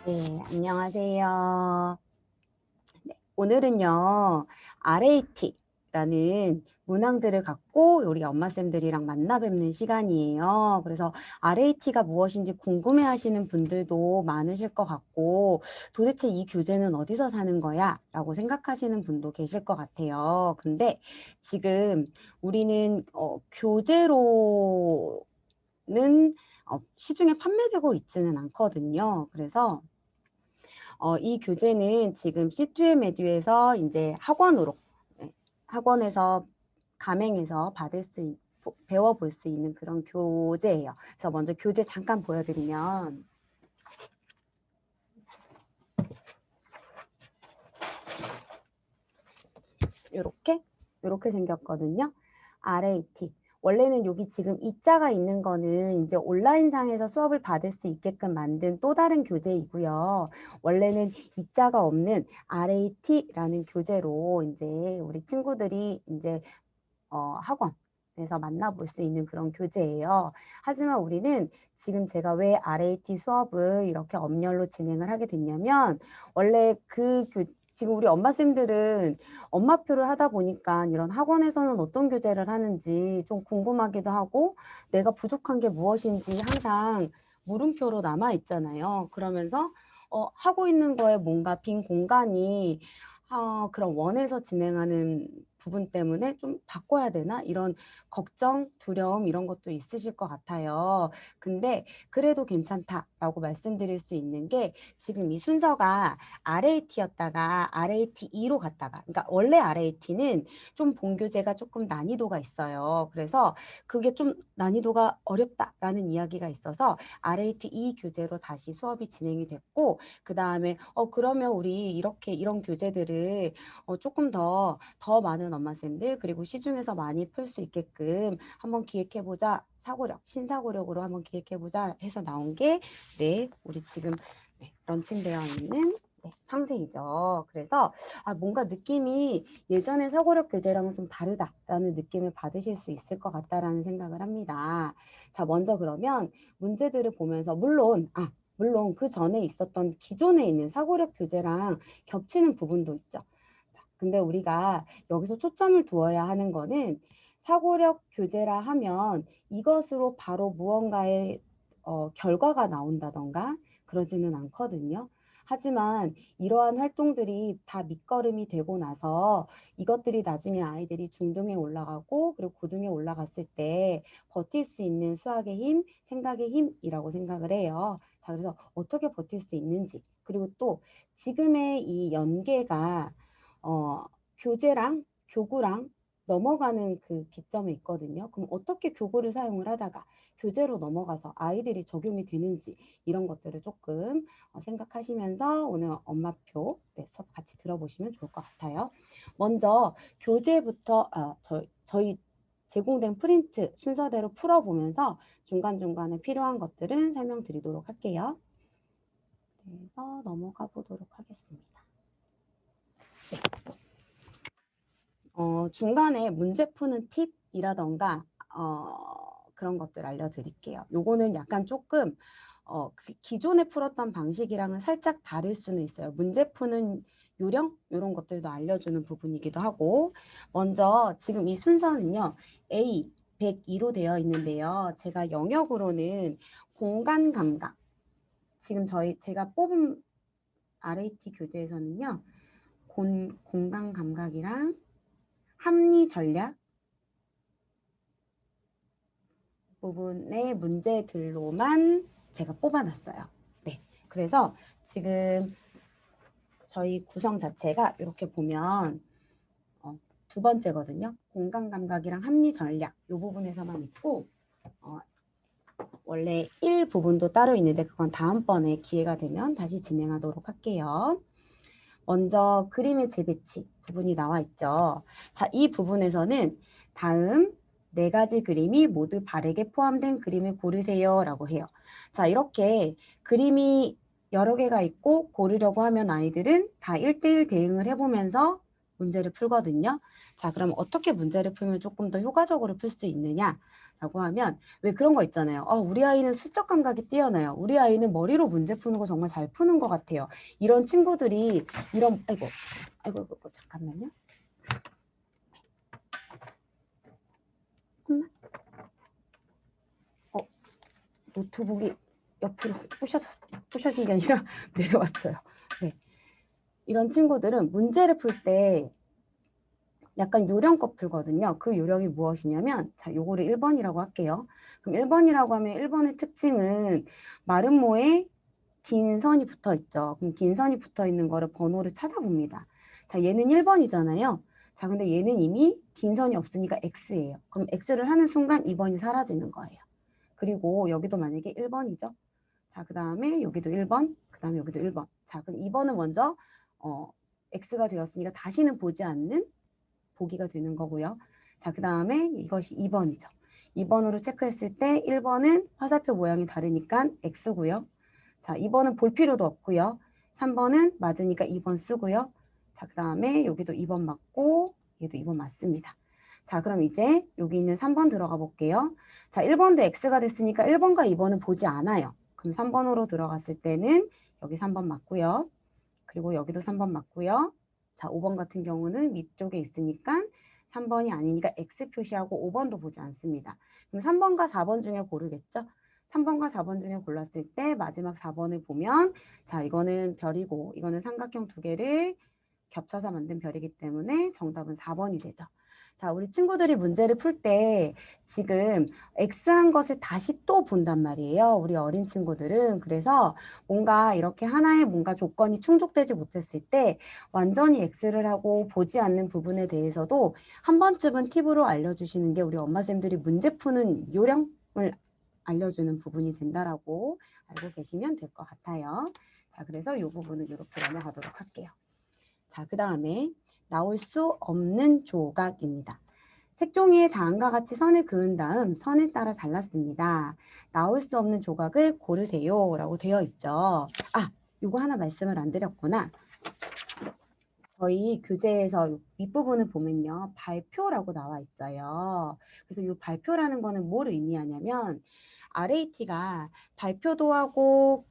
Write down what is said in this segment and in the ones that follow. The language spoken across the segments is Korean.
네, 안녕하세요. 네, 오늘은요, RAT라는 문항들을 갖고 우리 엄마쌤들이랑 만나 뵙는 시간이에요. 그래서 RAT가 무엇인지 궁금해 하시는 분들도 많으실 것 같고, 도대체 이 교재는 어디서 사는 거야? 라고 생각하시는 분도 계실 것 같아요. 근데 지금 우리는 교재로는 시중에 판매되고 있지는 않거든요. 그래서 이 교재는 지금 C2M 에듀에서 이제 학원으로, 네, 학원에서 가맹해서 배워볼 수 있는 그런 교재예요. 그래서 먼저 교재 잠깐 보여드리면 이렇게 생겼거든요. RAT. 원래는 여기 지금 이자가 있는 거는 이제 온라인상에서 수업을 받을 수 있게끔 만든 또 다른 교재이고요. 원래는 이자가 없는 RAT라는 교재로 이제 우리 친구들이 이제 학원에서 만나볼 수 있는 그런 교재예요. 하지만 우리는 지금 제가 왜 RAT 수업을 이렇게 엄렬로 진행을 하게 됐냐면 원래 지금 우리 엄마쌤들은 엄마표를 하다 보니까 이런 학원에서는 어떤 교재를 하는지 좀 궁금하기도 하고 내가 부족한 게 무엇인지 항상 물음표로 남아 있잖아요. 그러면서 하고 있는 거에 뭔가 빈 공간이 그런 원에서 진행하는 부분 때문에 좀 바꿔야 되나? 이런 걱정, 두려움 이런 것도 있으실 것 같아요. 근데 그래도 괜찮다라고 말씀드릴 수 있는 게 지금 이 순서가 RAT였다가 RAT2로 갔다가 그러니까 원래 RAT는 좀 본교재가 조금 난이도가 있어요. 그래서 그게 좀 난이도가 어렵다라는 이야기가 있어서 RAT2 교재로 다시 수업이 진행이 됐고 그 다음에 그러면 우리 이렇게 이런 교재들을 조금 더 많은 엄마쌤들 그리고 시중에서 많이 풀 수 있게끔 한번 기획해보자. 신사고력으로 한번 기획해보자 해서 나온 게 우리 지금 런칭되어 있는 황새이죠. 그래서 뭔가 느낌이 예전의 사고력 교재랑은 좀 다르다라는 느낌을 받으실 수 있을 것 같다라는 생각을 합니다. 자, 먼저 그러면 문제들을 보면서 물론 그 전에 있었던 기존에 있는 사고력 교재랑 겹치는 부분도 있죠. 자, 근데 우리가 여기서 초점을 두어야 하는 거는 사고력 교재라 하면 이것으로 바로 무언가의 결과가 나온다던가 그러지는 않거든요. 하지만 이러한 활동들이 다 밑거름이 되고 나서 이것들이 나중에 아이들이 중등에 올라가고 그리고 고등에 올라갔을 때 버틸 수 있는 수학의 힘, 생각의 힘이라고 생각을 해요. 자, 그래서 어떻게 버틸 수 있는지 그리고 또 지금의 이 연계가 교재랑 교구랑 넘어가는 그 기점에 있거든요. 그럼 어떻게 교구를 사용을 하다가 교재로 넘어가서 아이들이 적용이 되는지 이런 것들을 조금 생각하시면서 오늘 엄마표 수업 같이 들어보시면 좋을 것 같아요. 먼저 교재부터 저희 제공된 프린트 순서대로 풀어보면서 중간중간에 필요한 것들은 설명드리도록 할게요. 그래서 넘어가 보도록 하겠습니다. 중간에 문제 푸는 팁이라던가 그런 것들 알려드릴게요. 요거는 약간 조금 기존에 풀었던 방식이랑은 살짝 다를 수는 있어요. 문제 푸는 요령 이런 것들도 알려주는 부분이기도 하고 먼저 지금 이 순서는요. A 102로 되어 있는데요. 제가 영역으로는 공간 감각 지금 제가 뽑은 RAT 교재에서는요. 공간 감각이랑 합리 전략 부분의 문제들로만 제가 뽑아놨어요. 네, 그래서 지금 저희 구성 자체가 이렇게 보면 두 번째거든요. 공간 감각이랑 합리 전략 이 부분에서만 있고 원래 1 부분도 따로 있는데 그건 다음번에 기회가 되면 다시 진행하도록 할게요. 먼저 그림의 재배치 부분이 나와 있죠. 자, 이 부분에서는 다음 4가지 그림이 모두 바르게 포함된 그림을 고르세요 라고 해요. 자, 이렇게 그림이 여러 개가 있고 고르려고 하면 아이들은 다 1대1 대응을 해보면서 문제를 풀거든요. 자, 그럼 어떻게 문제를 풀면 조금 더 효과적으로 풀 수 있느냐? 라고 하면 왜 그런 거 있잖아요. 우리 아이는 수적 감각이 뛰어나요. 우리 아이는 머리로 문제 푸는 거 정말 잘 푸는 것 같아요. 이런 친구들이 이런 아이고 잠깐만요. 노트북이 옆으로 부셔진 게 아니라 내려왔어요. 네. 이런 친구들은 문제를 풀 때 약간 요령껏 풀거든요. 그 요령이 무엇이냐면, 자, 요거를 1번이라고 할게요. 그럼 1번이라고 하면 1번의 특징은 마른 모에 긴 선이 붙어 있죠. 그럼 긴 선이 붙어 있는 거를 번호를 찾아봅니다. 자, 얘는 1번이잖아요. 자, 근데 얘는 이미 긴 선이 없으니까 X예요. 그럼 X를 하는 순간 2번이 사라지는 거예요. 그리고 여기도 만약에 1번이죠. 자, 그 다음에 여기도 1번, 그 다음에 여기도 1번. 자, 그럼 2번은 먼저 X가 되었으니까 다시는 보지 않는 보기가 되는 거고요. 자, 그 다음에 이것이 2번이죠. 2번으로 체크했을 때 1번은 화살표 모양이 다르니까 X고요. 자, 2번은 볼 필요도 없고요. 3번은 맞으니까 2번 쓰고요. 자, 그 다음에 여기도 2번 맞고 얘도 2번 맞습니다. 자, 그럼 이제 여기 있는 3번 들어가 볼게요. 자, 1번도 X가 됐으니까 1번과 2번은 보지 않아요. 그럼 3번으로 들어갔을 때는 여기 3번 맞고요. 그리고 여기도 3번 맞고요. 자, 5번 같은 경우는 위쪽에 있으니까 3번이 아니니까 X 표시하고 5번도 보지 않습니다. 그럼 3번과 4번 중에 고르겠죠? 3번과 4번 중에 골랐을 때 마지막 4번을 보면 자, 이거는 별이고 이거는 삼각형 두 개를 겹쳐서 만든 별이기 때문에 정답은 4번이 되죠. 자, 우리 친구들이 문제를 풀 때 지금 X한 것을 다시 또 본단 말이에요. 우리 어린 친구들은. 그래서 뭔가 이렇게 하나의 뭔가 조건이 충족되지 못했을 때 완전히 X를 하고 보지 않는 부분에 대해서도 한 번쯤은 팁으로 알려주시는 게 우리 엄마쌤들이 문제 푸는 요령을 알려주는 부분이 된다라고 알고 계시면 될 것 같아요. 자, 그래서 이 부분은 이렇게 넘어가도록 할게요. 자, 그 다음에 나올 수 없는 조각입니다. 색종이에 다음과 같이 선을 그은 다음 선을 따라 잘랐습니다. 나올 수 없는 조각을 고르세요 라고 되어 있죠. 요거 하나 말씀을 안 드렸구나. 저희 교재에서 윗부분을 보면요. 발표라고 나와 있어요. 그래서 이 발표라는 거는 뭘 의미하냐면 RAT가 발표도 하고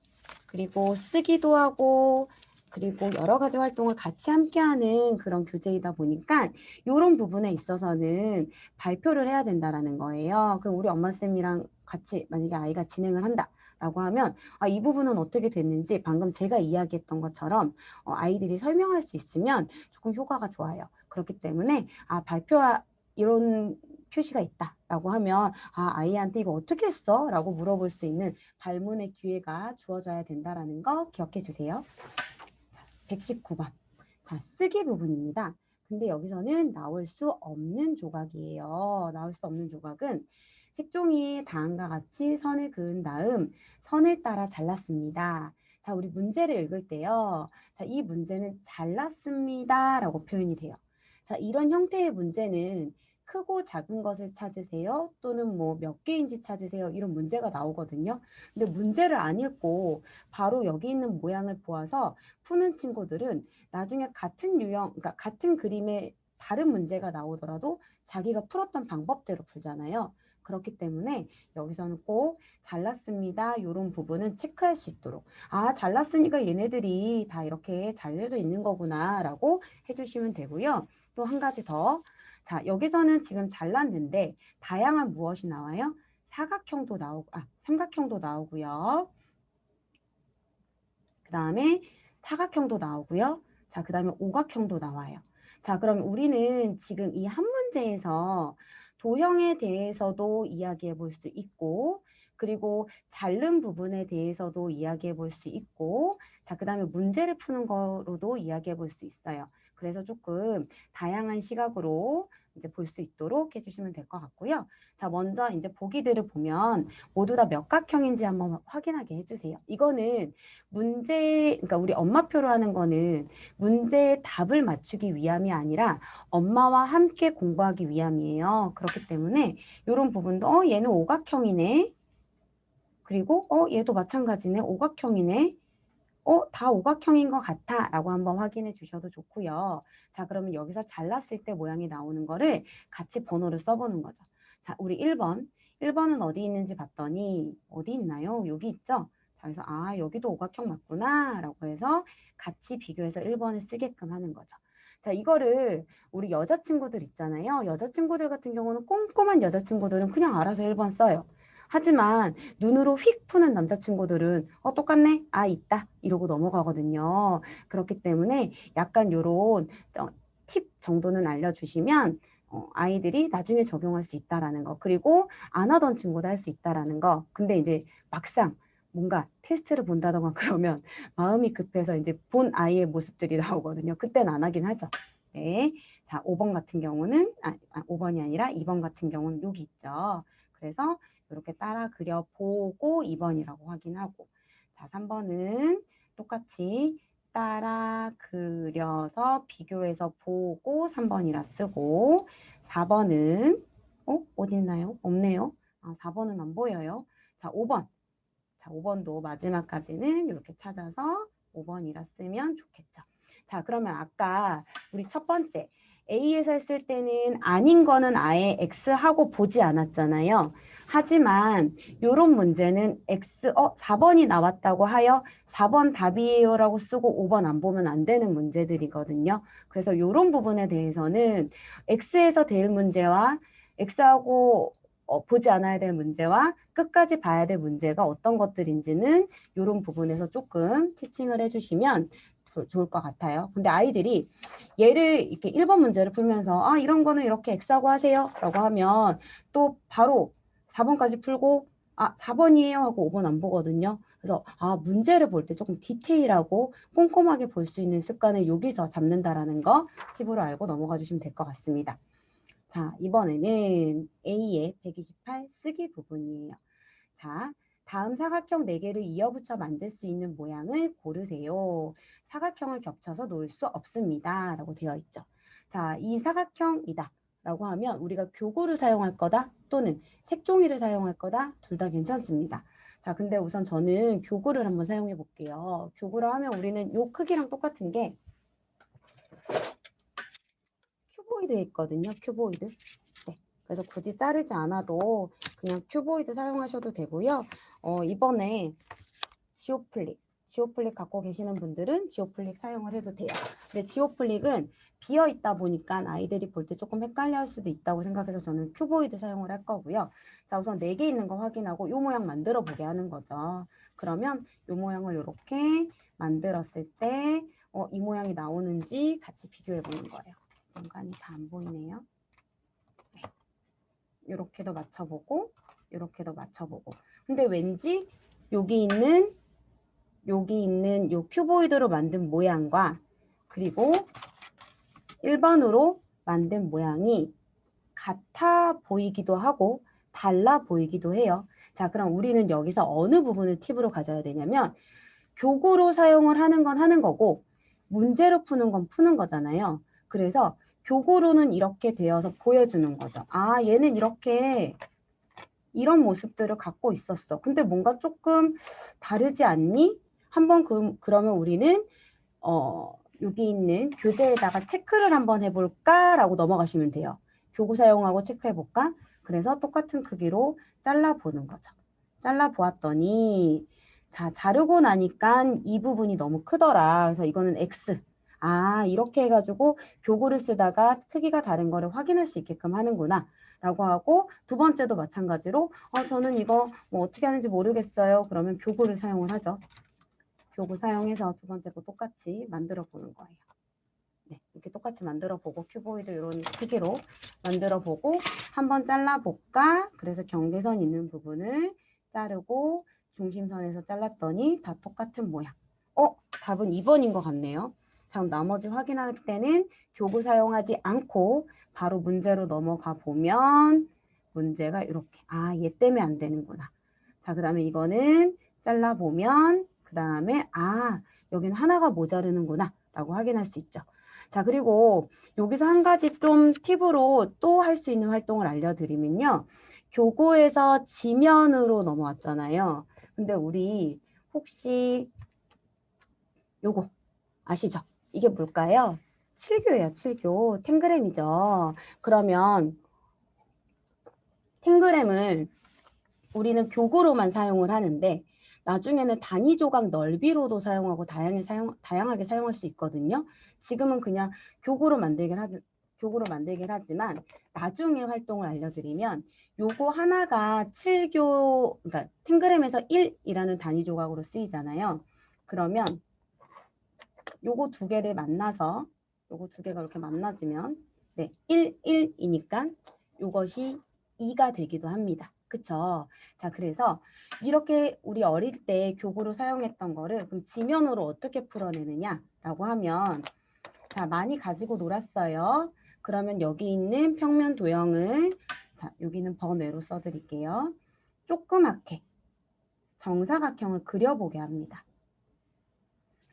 그리고 쓰기도 하고 그리고 여러 가지 활동을 같이 함께하는 그런 교재이다 보니까 이런 부분에 있어서는 발표를 해야 된다라는 거예요. 그럼 우리 엄마쌤이랑 같이 만약에 아이가 진행을 한다라고 하면 이 부분은 어떻게 됐는지 방금 제가 이야기했던 것처럼 아이들이 설명할 수 있으면 조금 효과가 좋아요. 그렇기 때문에 발표와 이런 표시가 있다라고 하면 아이한테 이거 어떻게 했어? 라고 물어볼 수 있는 발문의 기회가 주어져야 된다라는 거 기억해 주세요. 119번. 자, 쓰기 부분입니다. 근데 여기서는 나올 수 없는 조각이에요. 나올 수 없는 조각은 색종이에 다음과 같이 선을 그은 다음 선을 따라 잘랐습니다. 자, 우리 문제를 읽을 때요. 자, 이 문제는 잘랐습니다 라고 표현이 돼요. 자, 이런 형태의 문제는 크고 작은 것을 찾으세요. 또는 뭐 몇 개인지 찾으세요. 이런 문제가 나오거든요. 근데 문제를 안 읽고 바로 여기 있는 모양을 보아서 푸는 친구들은 나중에 같은 유형, 그러니까 같은 그림의 다른 문제가 나오더라도 자기가 풀었던 방법대로 풀잖아요. 그렇기 때문에 여기서는 꼭 잘랐습니다. 이런 부분은 체크할 수 있도록 잘랐으니까 얘네들이 다 이렇게 잘려져 있는 거구나 라고 해주시면 되고요. 또 한 가지 더. 자, 여기서는 지금 잘랐는데 다양한 무엇이 나와요? 사각형도 나오고, 삼각형도 나오고요. 그 다음에 사각형도 나오고요. 자, 그 다음에 오각형도 나와요. 자, 그럼 우리는 지금 이 한 문제에서 도형에 대해서도 이야기해 볼 수 있고, 그리고 자른 부분에 대해서도 이야기해 볼 수 있고, 자, 그 다음에 문제를 푸는 거로도 이야기해 볼 수 있어요. 그래서 조금 다양한 시각으로 이제 볼 수 있도록 해주시면 될 것 같고요. 자, 먼저 이제 보기들을 보면 모두 다 몇 각형인지 한번 확인하게 해주세요. 이거는 그러니까 우리 엄마표로 하는 거는 문제의 답을 맞추기 위함이 아니라 엄마와 함께 공부하기 위함이에요. 그렇기 때문에 이런 부분도 얘는 오각형이네. 그리고 얘도 마찬가지네. 오각형이네. 다 오각형인 것 같아 라고 한번 확인해 주셔도 좋고요. 자, 그러면 여기서 잘랐을 때 모양이 나오는 거를 같이 번호를 써보는 거죠. 자, 우리 1번. 1번은 어디 있는지 봤더니 어디 있나요? 여기 있죠? 자, 그래서 아, 여기도 오각형 맞구나 라고 해서 같이 비교해서 1번을 쓰게끔 하는 거죠. 자, 이거를 우리 여자친구들 있잖아요. 여자친구들 같은 경우는 꼼꼼한 여자친구들은 그냥 알아서 1번 써요. 하지만 눈으로 휙 푸는 남자친구들은 똑같네? 아, 있다. 이러고 넘어가거든요. 그렇기 때문에 약간 요런 팁 정도는 알려주시면 아이들이 나중에 적용할 수 있다라는 거. 그리고 안 하던 친구도 할 수 있다라는 거. 근데 이제 막상 뭔가 테스트를 본다던가 그러면 마음이 급해서 이제 본 아이의 모습들이 나오거든요. 그때는 안 하긴 하죠. 네. 자, 5번 같은 경우는 5번이 아니라 2번 같은 경우는 여기 있죠. 그래서 이렇게 따라 그려보고 2번이라고 확인하고, 자, 3번은 똑같이 따라 그려서 비교해서 보고 3번이라 쓰고, 4번은 어디 있나요? 없네요. 4번은 안 보여요. 자, 5번. 자, 5번도 마지막까지는 이렇게 찾아서 5번이라 쓰면 좋겠죠. 자, 그러면 아까 우리 첫 번째 A에서 했을 때는 아닌 거는 아예 X하고 보지 않았잖아요. 하지만 이런 문제는 4번이 나왔다고 하여 4번 답이에요 라고 쓰고 5번 안 보면 안 되는 문제들이거든요. 그래서 이런 부분에 대해서는 X에서 될 문제와 X하고 보지 않아야 될 문제와 끝까지 봐야 될 문제가 어떤 것들인지는 이런 부분에서 조금 티칭을 해주시면 좋을 것 같아요. 근데 아이들이 얘를 이렇게 1번 문제를 풀면서 이런 거는 이렇게 X하고 하세요 라고 하면 또 바로 4번까지 풀고 4번이에요 하고 5번 안 보거든요. 그래서 문제를 볼 때 조금 디테일하고 꼼꼼하게 볼 수 있는 습관을 여기서 잡는다라는 거 팁으로 알고 넘어가 주시면 될 것 같습니다. 자, 이번에는 A의 128 쓰기 부분이에요. 자, 다음 사각형 4개를 이어붙여 만들 수 있는 모양을 고르세요. 사각형을 겹쳐서 놓을 수 없습니다. 라고 되어 있죠. 자, 이 사각형이다. 라고 하면 우리가 교구를 사용할 거다 또는 색종이를 사용할 거다 둘 다 괜찮습니다. 자, 근데 우선 저는 교구를 한번 사용해 볼게요. 교구를 하면 우리는 요 크기랑 똑같은 게 큐보이드에 있거든요. 큐보이드. 네. 그래서 굳이 자르지 않아도 그냥 큐보이드 사용하셔도 되고요. 이번에 지오플릭 갖고 계시는 분들은 지오플릭 사용을 해도 돼요. 근데 지오플릭은 비어 있다 보니까 아이들이 볼 때 조금 헷갈려 할 수도 있다고 생각해서 저는 큐보이드 사용을 할 거고요. 자, 우선 4개 있는 거 확인하고 이 모양 만들어 보게 하는 거죠. 그러면 이 모양을 이렇게 만들었을 때 이 모양이 나오는지 같이 비교해 보는 거예요. 공간이 다 안 보이네요. 네. 이렇게도 맞춰보고 이렇게도 맞춰보고. 근데 왠지 여기 있는 요 큐보이드로 만든 모양과 그리고 1번으로 만든 모양이 같아 보이기도 하고 달라 보이기도 해요. 자, 그럼 우리는 여기서 어느 부분을 팁으로 가져야 되냐면 교구로 사용을 하는 건 하는 거고 문제로 푸는 건 푸는 거잖아요. 그래서 교구로는 이렇게 되어서 보여주는 거죠. 얘는 이렇게 이런 모습들을 갖고 있었어. 근데 뭔가 조금 다르지 않니? 한번 그러면 우리는 여기 있는 교재에다가 체크를 한번 해볼까라고 넘어가시면 돼요. 교구 사용하고 체크해볼까? 그래서 똑같은 크기로 잘라보는 거죠. 잘라보았더니 자, 자르고 나니까 이 부분이 너무 크더라. 그래서 이거는 X. 이렇게 해가지고 교구를 쓰다가 크기가 다른 거를 확인할 수 있게끔 하는구나. 라고 하고 두 번째도 마찬가지로 저는 이거 뭐 어떻게 하는지 모르겠어요. 그러면 교구를 사용을 하죠. 교구 사용해서 두 번째도 똑같이 만들어 보는 거예요. 네, 이렇게 똑같이 만들어 보고 큐보이드 이런 크기로 만들어 보고 한번 잘라 볼까? 그래서 경계선 있는 부분을 자르고 중심선에서 잘랐더니 다 똑같은 모양. 답은 2번인 것 같네요. 자, 나머지 확인할 때는 교구 사용하지 않고 바로 문제로 넘어가 보면 문제가 이렇게 얘 때문에 안 되는구나. 자, 그 다음에 이거는 잘라보면 그 다음에 여기는 하나가 모자르는구나 라고 확인할 수 있죠. 자, 그리고 여기서 한 가지 좀 팁으로 또 할 수 있는 활동을 알려드리면요. 교구에서 지면으로 넘어왔잖아요. 근데 우리 혹시 요거 아시죠? 이게 뭘까요? 칠교예요, 칠교. 탱그램이죠. 그러면 탱그램을 우리는 교구로만 사용을 하는데 나중에는 단위 조각 넓이로도 사용하고 다양하게 사용할 수 있거든요. 지금은 그냥 교구로 만들긴 하지만 나중에 활동을 알려드리면 요거 하나가 7교, 그러니까 탱그램에서 1이라는 단위 조각으로 쓰이잖아요. 그러면 요거 두 개를 만나서 요거 두 개가 이렇게 만나지면 네, 1, 1이니까 요것이 2가 되기도 합니다. 그쵸? 자, 그래서 이렇게 우리 어릴 때 교구로 사용했던 거를 그럼 지면으로 어떻게 풀어내느냐라고 하면 자, 많이 가지고 놀았어요. 그러면 여기 있는 평면 도형을 자, 여기는 번외로 써드릴게요. 조그맣게 정사각형을 그려보게 합니다.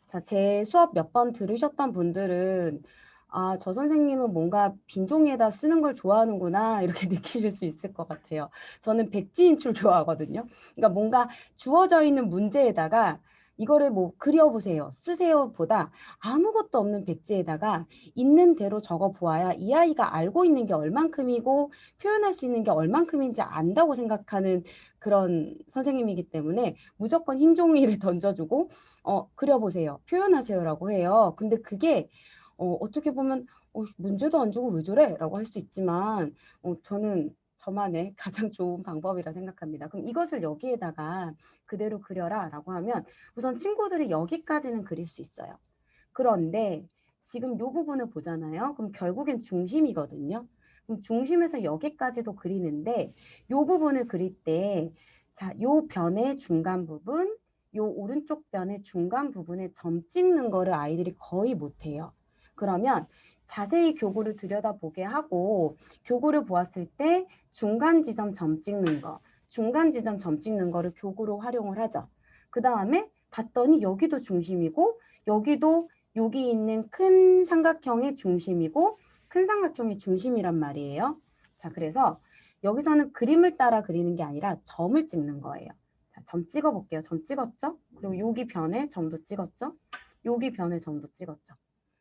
자, 제 수업 몇 번 들으셨던 분들은 아, 저 선생님은 뭔가 빈 종이에다 쓰는 걸 좋아하는구나 이렇게 느끼실 수 있을 것 같아요. 저는 백지인출 좋아하거든요. 그러니까 뭔가 주어져 있는 문제에다가 이거를 뭐 그려보세요, 쓰세요 보다 아무것도 없는 백지에다가 있는 대로 적어 보아야 이 아이가 알고 있는 게 얼만큼이고 표현할 수 있는 게 얼만큼인지 안다고 생각하는 그런 선생님이기 때문에 무조건 흰 종이를 던져주고 그려보세요. 표현하세요라고 해요. 근데 그게 어떻게 보면 문제도 안 주고 왜 저래? 라고 할 수 있지만 저는 저만의 가장 좋은 방법이라 생각합니다. 그럼 이것을 여기에다가 그대로 그려라 라고 하면 우선 친구들이 여기까지는 그릴 수 있어요. 그런데 지금 이 부분을 보잖아요. 그럼 결국엔 중심이거든요. 그럼 중심에서 여기까지도 그리는데 이 부분을 그릴 때 자, 요 변의 중간 부분 요 오른쪽 변의 중간 부분에 점 찍는 거를 아이들이 거의 못해요. 그러면 자세히 교구를 들여다보게 하고 교구를 보았을 때 중간 지점 점 찍는 거, 중간 지점 점 찍는 거를 교구로 활용을 하죠. 그 다음에 봤더니 여기도 중심이고 여기도 여기 있는 큰 삼각형의 중심이고 큰 삼각형의 중심이란 말이에요. 자, 그래서 여기서는 그림을 따라 그리는 게 아니라 점을 찍는 거예요. 자, 점 찍어 볼게요. 점 찍었죠? 그리고 여기 변에 점도 찍었죠? 여기 변에 점도 찍었죠?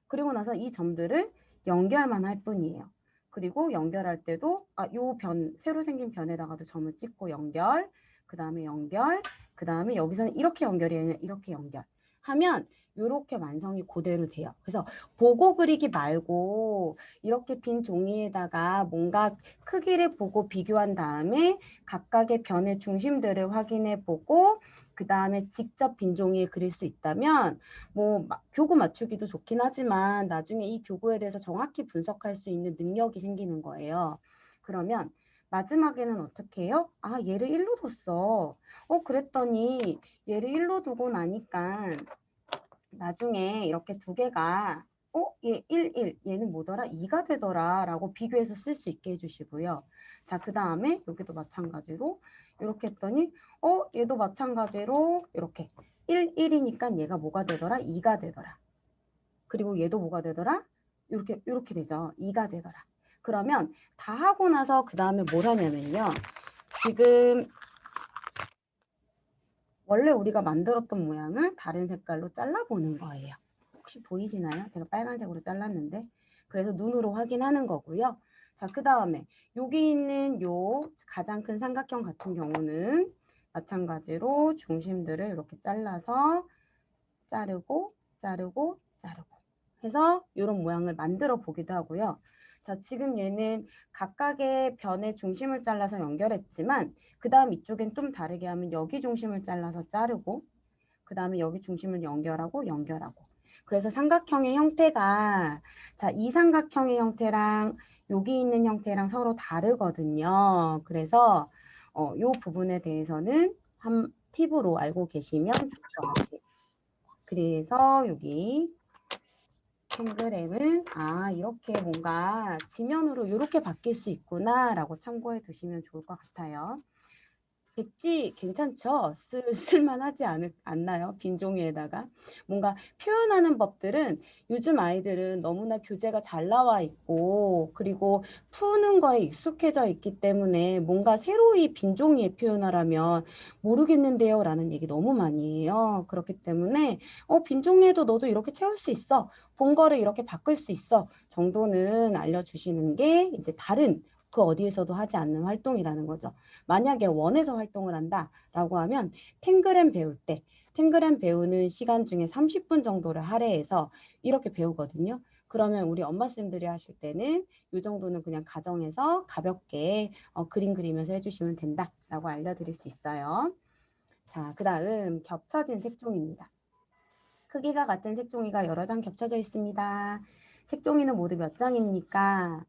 그리고 나서 이 점들을 연결만 할 뿐이에요. 그리고 연결할 때도 요 새로 생긴 변에다가도 점을 찍고 연결, 그 다음에 연결, 그 다음에 여기서는 이렇게 연결이 아니라 이렇게 연결 하면 이렇게 완성이 그대로 돼요. 그래서 보고 그리기 말고 이렇게 빈 종이에다가 뭔가 크기를 보고 비교한 다음에 각각의 변의 중심들을 확인해 보고 그 다음에 직접 빈 종이에 그릴 수 있다면 뭐 교구 맞추기도 좋긴 하지만 나중에 이 교구에 대해서 정확히 분석할 수 있는 능력이 생기는 거예요. 그러면 마지막에는 어떻게 해요? 아, 얘를 1로 뒀어. 그랬더니 얘를 1로 두고 나니까 나중에 이렇게 두 개가 얘 1, 1, 얘는 뭐더라? 2가 되더라 라고 비교해서 쓸 수 있게 해주시고요. 자, 그 다음에 여기도 마찬가지로 이렇게 했더니 얘도 마찬가지로 이렇게 1, 1이니까 얘가 뭐가 되더라? 2가 되더라. 그리고 얘도 뭐가 되더라? 이렇게 되죠. 2가 되더라. 그러면 다 하고 나서 그 다음에 뭘 하냐면요. 지금 원래 우리가 만들었던 모양을 다른 색깔로 잘라보는 거예요. 혹시 보이시나요? 제가 빨간색으로 잘랐는데 그래서 눈으로 확인하는 거고요. 자, 그 다음에 여기 있는 요 가장 큰 삼각형 같은 경우는 마찬가지로 중심들을 이렇게 잘라서 자르고 자르고 자르고 해서 이런 모양을 만들어 보기도 하고요. 자, 지금 얘는 각각의 변의 중심을 잘라서 연결했지만 그 다음 이쪽엔 좀 다르게 하면 여기 중심을 잘라서 자르고 그 다음에 여기 중심을 연결하고 연결하고 그래서 삼각형의 형태가 자, 이 삼각형의 형태랑 여기 있는 형태랑 서로 다르거든요. 그래서 이 부분에 대해서는 한 팁으로 알고 계시면 좋을 것 같아요. 그래서 여기 탱그램을 이렇게 뭔가 지면으로 이렇게 바뀔 수 있구나 라고 참고해 두시면 좋을 것 같아요. 백지 괜찮죠? 쓸만하지 않나요? 빈 종이에다가. 뭔가 표현하는 법들은 요즘 아이들은 너무나 교재가 잘 나와 있고 그리고 푸는 거에 익숙해져 있기 때문에 뭔가 새로이 빈 종이에 표현하라면 모르겠는데요 라는 얘기 너무 많이 해요. 그렇기 때문에 빈 종이에도 너도 이렇게 채울 수 있어. 본 거를 이렇게 바꿀 수 있어. 정도는 알려주시는 게 이제 다른 그 어디에서도 하지 않는 활동이라는 거죠. 만약에 원에서 활동을 한다라고 하면 탱그램 배울 때 탱그램 배우는 시간 중에 30분 정도를 할애해서 이렇게 배우거든요. 그러면 우리 엄마쌤들이 하실 때는 이 정도는 그냥 가정에서 가볍게 그림 그리면서 해주시면 된다라고 알려드릴 수 있어요. 자, 그 다음 겹쳐진 색종이입니다. 크기가 같은 색종이가 여러 장 겹쳐져 있습니다. 색종이는 모두 몇 장입니까?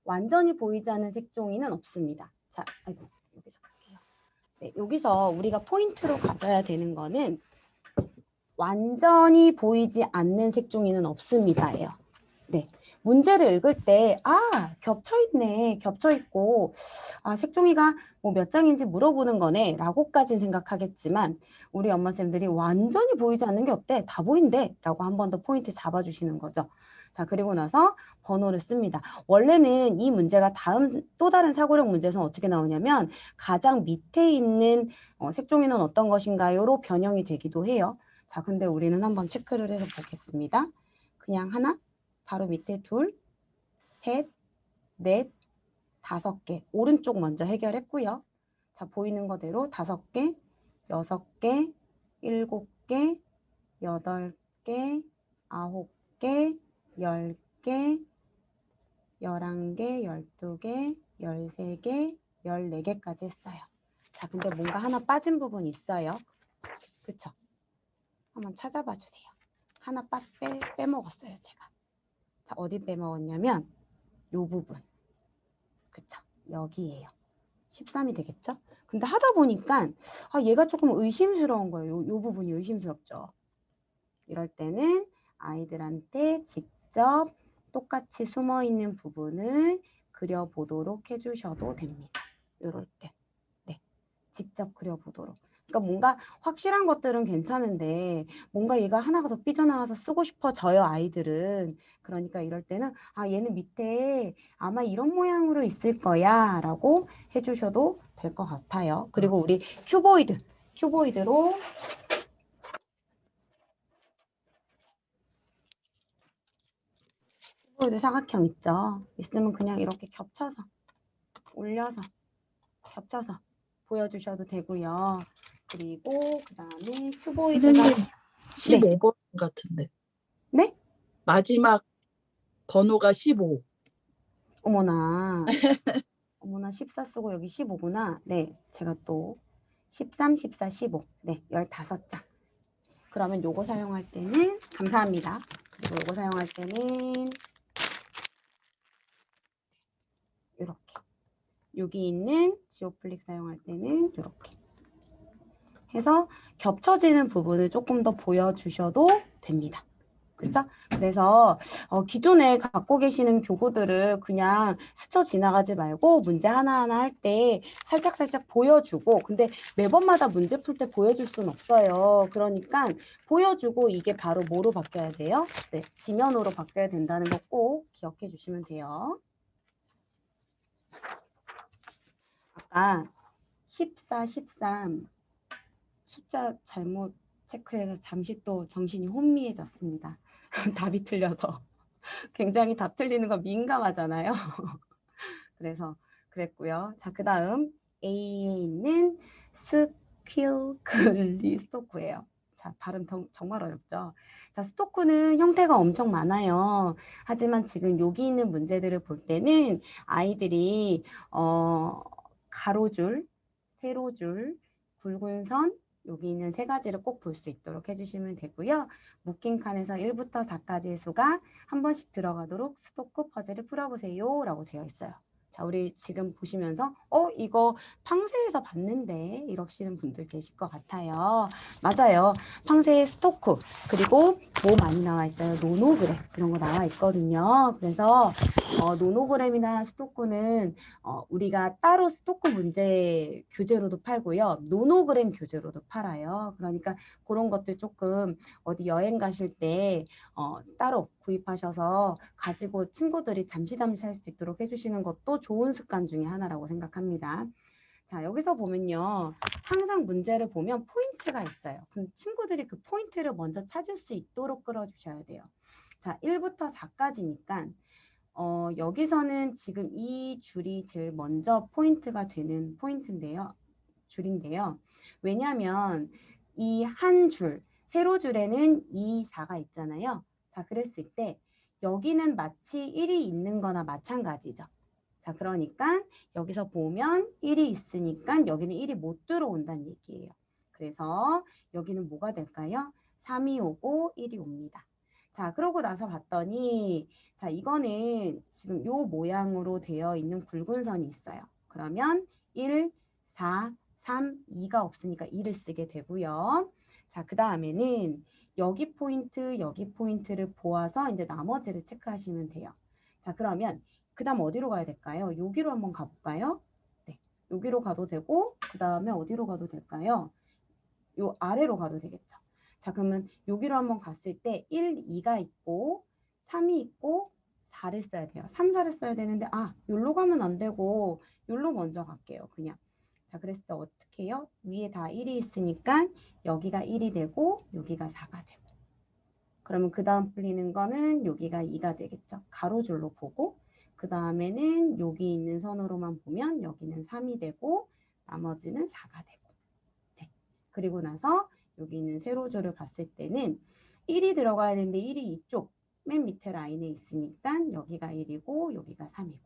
완전히 보이지 않는 색종이는 없습니다. 자, 아이고, 여기서 볼게요. 네, 여기서 우리가 포인트로 가져야 되는 거는 완전히 보이지 않는 색종이는 없습니다예요. 네, 문제를 읽을 때 겹쳐있네, 겹쳐있고 색종이가 뭐 몇 장인지 물어보는 거네 라고까지는 생각하겠지만 우리 엄마쌤들이 완전히 보이지 않는 게 없대, 다 보인대 라고 한 번 더 포인트 잡아주시는 거죠. 자, 그리고 나서 번호를 씁니다. 원래는 이 문제가 다음 또 다른 사고력 문제에서는 어떻게 나오냐면 가장 밑에 있는 색종이는 어떤 것인가요로 변형이 되기도 해요. 자, 근데 우리는 한번 체크를 해서 보겠습니다. 그냥 하나, 바로 밑에 둘, 셋, 넷, 5개. 오른쪽 먼저 해결했고요. 자, 보이는 거대로 5개, 6개, 7개, 8개, 9개, 10개, 11개, 12개, 13개, 14개까지 했어요. 자, 근데 뭔가 하나 빠진 부분이 있어요. 그쵸? 한번 찾아봐 주세요. 하나 빼먹었어요, 제가. 자, 어디 빼먹었냐면 요 부분. 그쵸? 여기에요. 13이 되겠죠? 근데 하다 보니까 얘가 조금 의심스러운 거예요. 요 부분이 의심스럽죠. 이럴 때는 아이들한테 직접 똑같이 숨어있는 부분을 그려보도록 해주셔도 됩니다. 이럴 때. 네, 직접 그려보도록. 그러니까 뭔가 확실한 것들은 괜찮은데 뭔가 얘가 하나가 더 삐져나와서 쓰고 싶어져요, 아이들은. 그러니까 이럴 때는 얘는 밑에 아마 이런 모양으로 있을 거야 라고 해주셔도 될 것 같아요. 그리고 우리 큐보이드로 큐보이드 사각형 있죠? 있으면 그냥 이렇게 겹쳐서 올려서 겹쳐서 보여주셔도 되고요. 그리고 그 다음에 큐보이드가 선생님 15번 같은데. 네? 마지막 번호가 15. 어머나. 어머나 14 쓰고 여기 15구나. 네, 제가 또 13, 14, 15. 네, 15장. 그러면 요거 사용할 때는 감사합니다. 그리고 요거 사용할 때는 이렇게. 여기 있는 지오플릭 사용할 때는 이렇게. 해서 겹쳐지는 부분을 조금 더 보여주셔도 됩니다. 그렇죠? 그래서 기존에 갖고 계시는 교구들을 그냥 스쳐 지나가지 말고 문제 하나하나 할 때 살짝살짝 보여주고, 근데 매번마다 문제 풀 때 보여줄 수는 없어요. 그러니까 보여주고 이게 바로 뭐로 바뀌어야 돼요? 네, 지면으로 바뀌어야 된다는 거 꼭 기억해 주시면 돼요. 아까 14, 13 숫자 잘못 체크해서 잠시 또 정신이 혼미해졌습니다. 답이 틀려서. 굉장히 답 틀리는 거 민감하잖아요. 그래서 그랬고요. 자, 그 다음 A에 있는 스퀼클리 스토크예요. 자, 발음 정말 어렵죠. 자, 스토크는 형태가 엄청 많아요. 하지만 지금 여기 있는 문제들을 볼 때는 아이들이 가로줄, 세로줄, 굵은 선, 여기 있는 세 가지를 꼭 볼 수 있도록 해주시면 되고요. 묶인 칸에서 1부터 4까지의 수가 한 번씩 들어가도록 스토크 퍼즐을 풀어보세요 라고 되어 있어요. 자, 우리 지금 보시면서 이거 팡세에서 봤는데 이러시는 분들 계실 것 같아요. 맞아요. 팡세의 스토크, 그리고 뭐 많이 나와 있어요. 노노그램 이런 거 나와 있거든요. 그래서 노노그램이나 스토크는 우리가 따로 스토크 문제 교재로도 팔고요. 노노그램 교재로도 팔아요. 그러니까 그런 것들 조금 어디 여행 가실 때 따로 구입하셔서 가지고 친구들이 잠시 할 수 있도록 해주시는 것도 좋은 습관 중에 하나라고 생각합니다. 자, 여기서 보면요. 항상 문제를 보면 포인트가 있어요. 그럼 친구들이 그 포인트를 먼저 찾을 수 있도록 끌어주셔야 돼요. 자, 1부터 4까지니까 여기서는 지금 이 줄이 제일 먼저 포인트가 되는 줄인데요. 왜냐하면 이 한 줄, 세로 줄에는 2, 4가 있잖아요. 자, 그랬을 때 여기는 마치 1이 있는 거나 마찬가지죠. 자, 그러니까 여기서 보면 1이 있으니까 여기는 1이 못 들어온다는 얘기예요. 그래서 여기는 뭐가 될까요? 3이 오고 1이 옵니다. 자, 그러고 나서 봤더니 자, 이거는 지금 요 모양으로 되어 있는 굵은 선이 있어요. 그러면 1, 4, 3, 2가 없으니까 2를 쓰게 되고요. 자, 그 다음에는 여기 포인트, 여기 포인트를 보아서 이제 나머지를 체크하시면 돼요. 자, 그러면 그 다음 어디로 가야 될까요? 여기로 한번 가볼까요? 네, 여기로 가도 되고 그 다음에 어디로 가도 될까요? 요 아래로 가도 되겠죠. 자, 그러면 여기로 한번 갔을 때 1, 2가 있고 3이 있고 4를 써야 돼요. 3, 4를 써야 되는데 여기로 가면 안 되고 여기로 먼저 갈게요. 그냥. 자, 그랬을 때 어떻게 해요? 위에 다 1이 있으니까 여기가 1이 되고 여기가 4가 되고 그러면 그 다음 풀리는 거는 여기가 2가 되겠죠. 가로줄로 보고 그 다음에는 여기 있는 선으로만 보면 여기는 3이 되고 나머지는 4가 되고 네. 그리고 나서 여기 있는 세로줄을 봤을 때는 1이 들어가야 되는데 1이 이쪽 맨 밑에 라인에 있으니까 여기가 1이고 여기가 3이고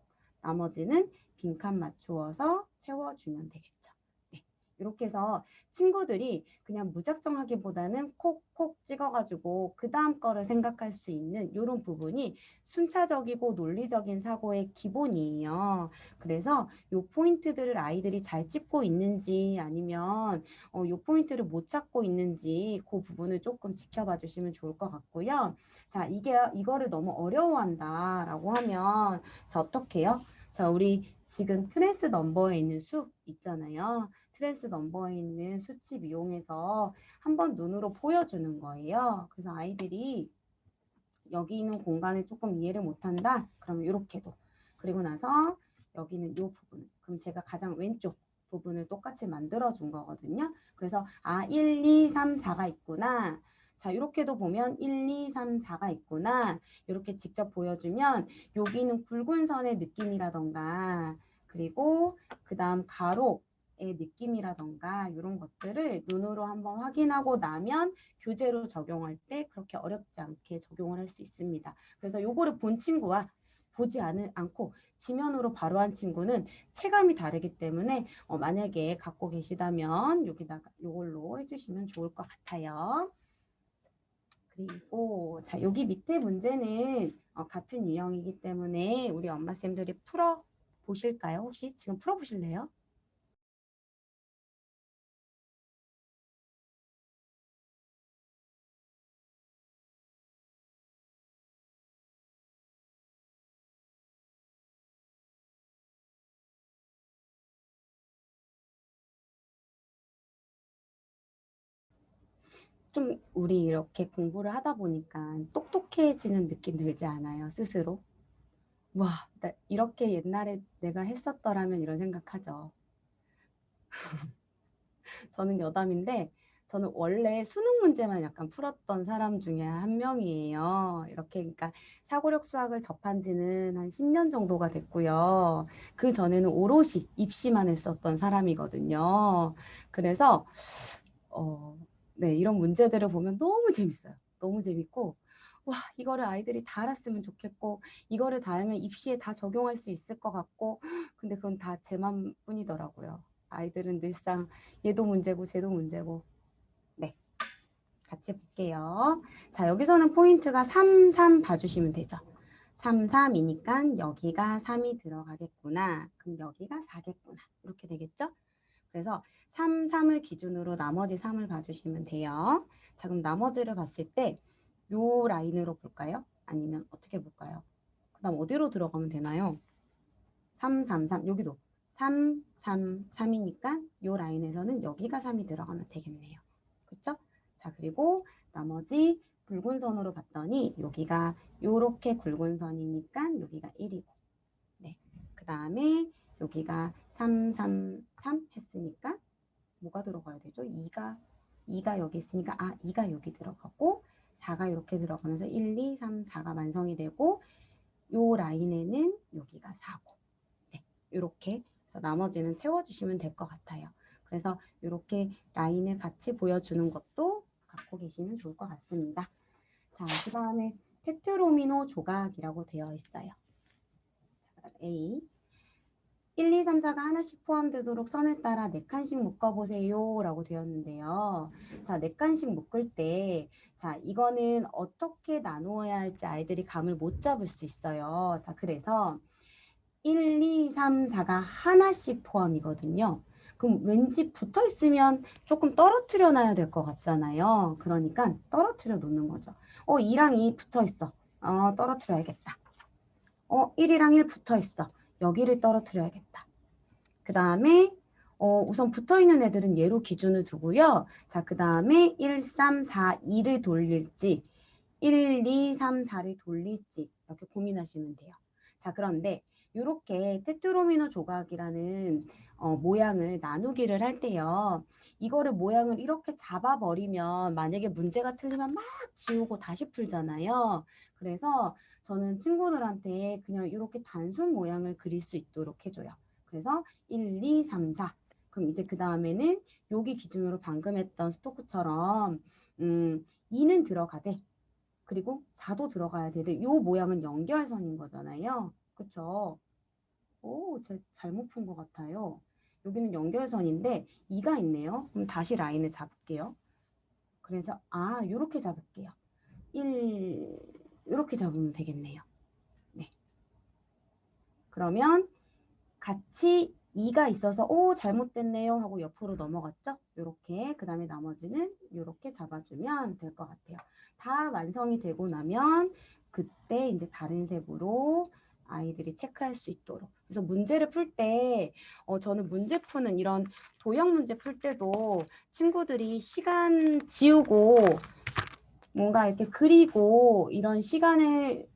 나머지는 빈칸 맞추어서 채워주면 되겠죠. 네. 이렇게 해서 친구들이 그냥 무작정하기보다는 콕콕 찍어가지고 그 다음 거를 생각할 수 있는 이런 부분이 순차적이고 논리적인 사고의 기본이에요. 그래서 이 포인트들을 아이들이 잘 짚고 있는지 아니면 이 포인트를 못 잡고 있는지 그 부분을 조금 지켜봐 주시면 좋을 것 같고요. 자, 이거를 너무 어려워한다라고 하면 자, 어떻게 해요? 자, 우리 지금 트랜스 넘버에 있는 수 있잖아요. 트랜스 넘버에 있는 수칩 이용해서 한번 눈으로 보여주는 거예요. 그래서 아이들이 여기 있는 공간을 조금 이해를 못한다? 그럼 이렇게도. 그리고 나서 여기는 이 부분. 그럼 제가 가장 왼쪽 부분을 똑같이 만들어 준 거거든요. 그래서 1, 2, 3, 4가 있구나. 자, 이렇게도 보면 1, 2, 3, 4가 있구나. 이렇게 직접 보여주면 여기는 굵은 선의 느낌이라던가 그리고 그 다음 가로의 느낌이라던가 이런 것들을 눈으로 한번 확인하고 나면 교재로 적용할 때 그렇게 어렵지 않게 적용을 할 수 있습니다. 그래서 요거를 본 친구와 보지 않고 지면으로 바로 한 친구는 체감이 다르기 때문에 만약에 갖고 계시다면 여기다가 요걸로 해주시면 좋을 것 같아요. 그리고 자 여기 밑에 문제는 같은 유형이기 때문에 우리 엄마쌤들이 풀어 보실까요? 혹시 지금 풀어 보실래요? 좀 우리 이렇게 공부를 하다 보니까 똑똑해지는 느낌 들지 않아요? 스스로? 와, 나 이렇게 옛날에 내가 했었더라면 이런 생각하죠. 저는 여담인데 저는 원래 수능 문제만 약간 풀었던 사람 중에 한 명이에요. 이렇게 그러니까 사고력 수학을 접한 지는 한 10년 정도가 됐고요. 그 전에는 오롯이 입시만 했었던 사람이거든요. 그래서 어, 네, 이런 문제들을 보면 너무 재밌어요. 너무 재밌고 와, 이거를 아이들이 다 알았으면 좋겠고 이거를 다 알면 입시에 다 적용할 수 있을 것 같고 근데 그건 다 제 맘뿐이더라고요. 아이들은 늘상 얘도 문제고 쟤도 문제고. 네, 같이 볼게요. 자, 여기서는 포인트가 3, 3 봐주시면 되죠. 3, 3이니까 여기가 3이 들어가겠구나. 그럼 여기가 4겠구나. 이렇게 되겠죠? 그래서 3, 3을 기준으로 나머지 3을 봐주시면 돼요. 자, 그럼 나머지를 봤을 때 요 라인으로 볼까요? 아니면 어떻게 볼까요? 그 다음 어디로 들어가면 되나요? 3, 3, 3 여기도 3, 3, 3이니까 요 라인에서는 여기가 3이 들어가면 되겠네요. 그렇죠? 자, 그리고 나머지 굵은 선으로 봤더니 여기가 요렇게 굵은 선이니까 여기가 1이고 네. 그 다음에 여기가 3, 3, 3 했으니까 뭐가 들어가야 되죠? 2가 여기 있으니까 2가 여기 들어가고 4가 이렇게 들어가면서 1, 2, 3, 4가 완성이 되고 요 라인에는 여기가 4고. 네, 이렇게 해서 나머지는 채워주시면 될 것 같아요. 그래서 이렇게 라인을 같이 보여주는 것도 갖고 계시면 좋을 것 같습니다. 자, 그 다음에 테트로미노 조각이라고 되어 있어요. 자, A. 1, 2, 3, 4가 하나씩 포함되도록 선을 따라 4칸씩 묶어보세요 라고 되었는데요. 자, 4칸씩 묶을 때, 자, 이거는 어떻게 나누어야 할지 아이들이 감을 못 잡을 수 있어요. 자, 그래서 1, 2, 3, 4가 하나씩 포함이거든요. 그럼 왠지 붙어 있으면 조금 떨어뜨려 놔야 될 것 같잖아요. 그러니까 떨어뜨려 놓는 거죠. 2랑 2 붙어 있어. 떨어뜨려야겠다. 1이랑 1 붙어 있어. 여기를 떨어뜨려야겠다. 그 다음에 우선 붙어 있는 애들은 얘로 기준을 두고요. 자, 그 다음에 1, 3, 4, 2를 돌릴지 1, 2, 3, 4를 돌릴지 이렇게 고민하시면 돼요. 자, 그런데 이렇게 테트로미노 조각이라는 모양을 나누기를 할 때요. 이거를 모양을 이렇게 잡아버리면 만약에 문제가 틀리면 막 지우고 다시 풀잖아요. 그래서 저는 친구들한테 그냥 이렇게 단순 모양을 그릴 수 있도록 해줘요. 그래서 1, 2, 3, 4. 그럼 이제 그 다음에는 여기 기준으로 방금 했던 스토크처럼 2는 들어가되 그리고 4도 들어가야 되는데 요 모양은 연결선인 거잖아요. 그쵸? 오, 제가 잘못 푼 것 같아요. 여기는 연결선인데 2가 있네요. 그럼 다시 라인을 잡을게요. 그래서 요렇게 잡을게요. 1 이렇게 잡으면 되겠네요. 네. 그러면 같이 2가 있어서 잘못됐네요 하고 옆으로 넘어갔죠? 이렇게 그 다음에 나머지는 이렇게 잡아주면 될 것 같아요. 다 완성이 되고 나면 그때 이제 다른 색으로 아이들이 체크할 수 있도록. 그래서 문제를 풀 때 저는 문제 푸는 이런 도형 문제 풀 때도 친구들이 시간 지우고 뭔가 이렇게 그리고 이런 시간의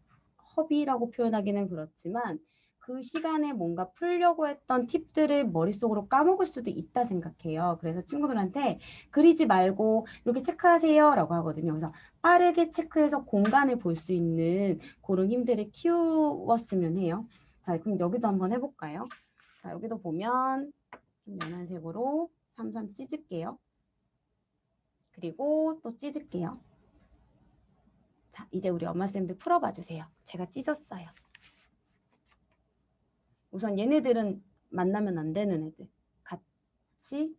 허비라고 표현하기는 그렇지만 그 시간에 뭔가 풀려고 했던 팁들을 머릿속으로 까먹을 수도 있다 생각해요. 그래서 친구들한테 그리지 말고 이렇게 체크하세요 라고 하거든요. 그래서 빠르게 체크해서 공간을 볼 수 있는 그런 힘들을 키웠으면 해요. 자, 그럼 여기도 한번 해볼까요? 자, 여기도 보면 좀 연한 색으로 33 찢을게요. 그리고 또 찢을게요. 자, 이제 우리 엄마쌤들 풀어봐 주세요. 제가 찢었어요. 우선 얘네들은 만나면 안 되는 애들. 같이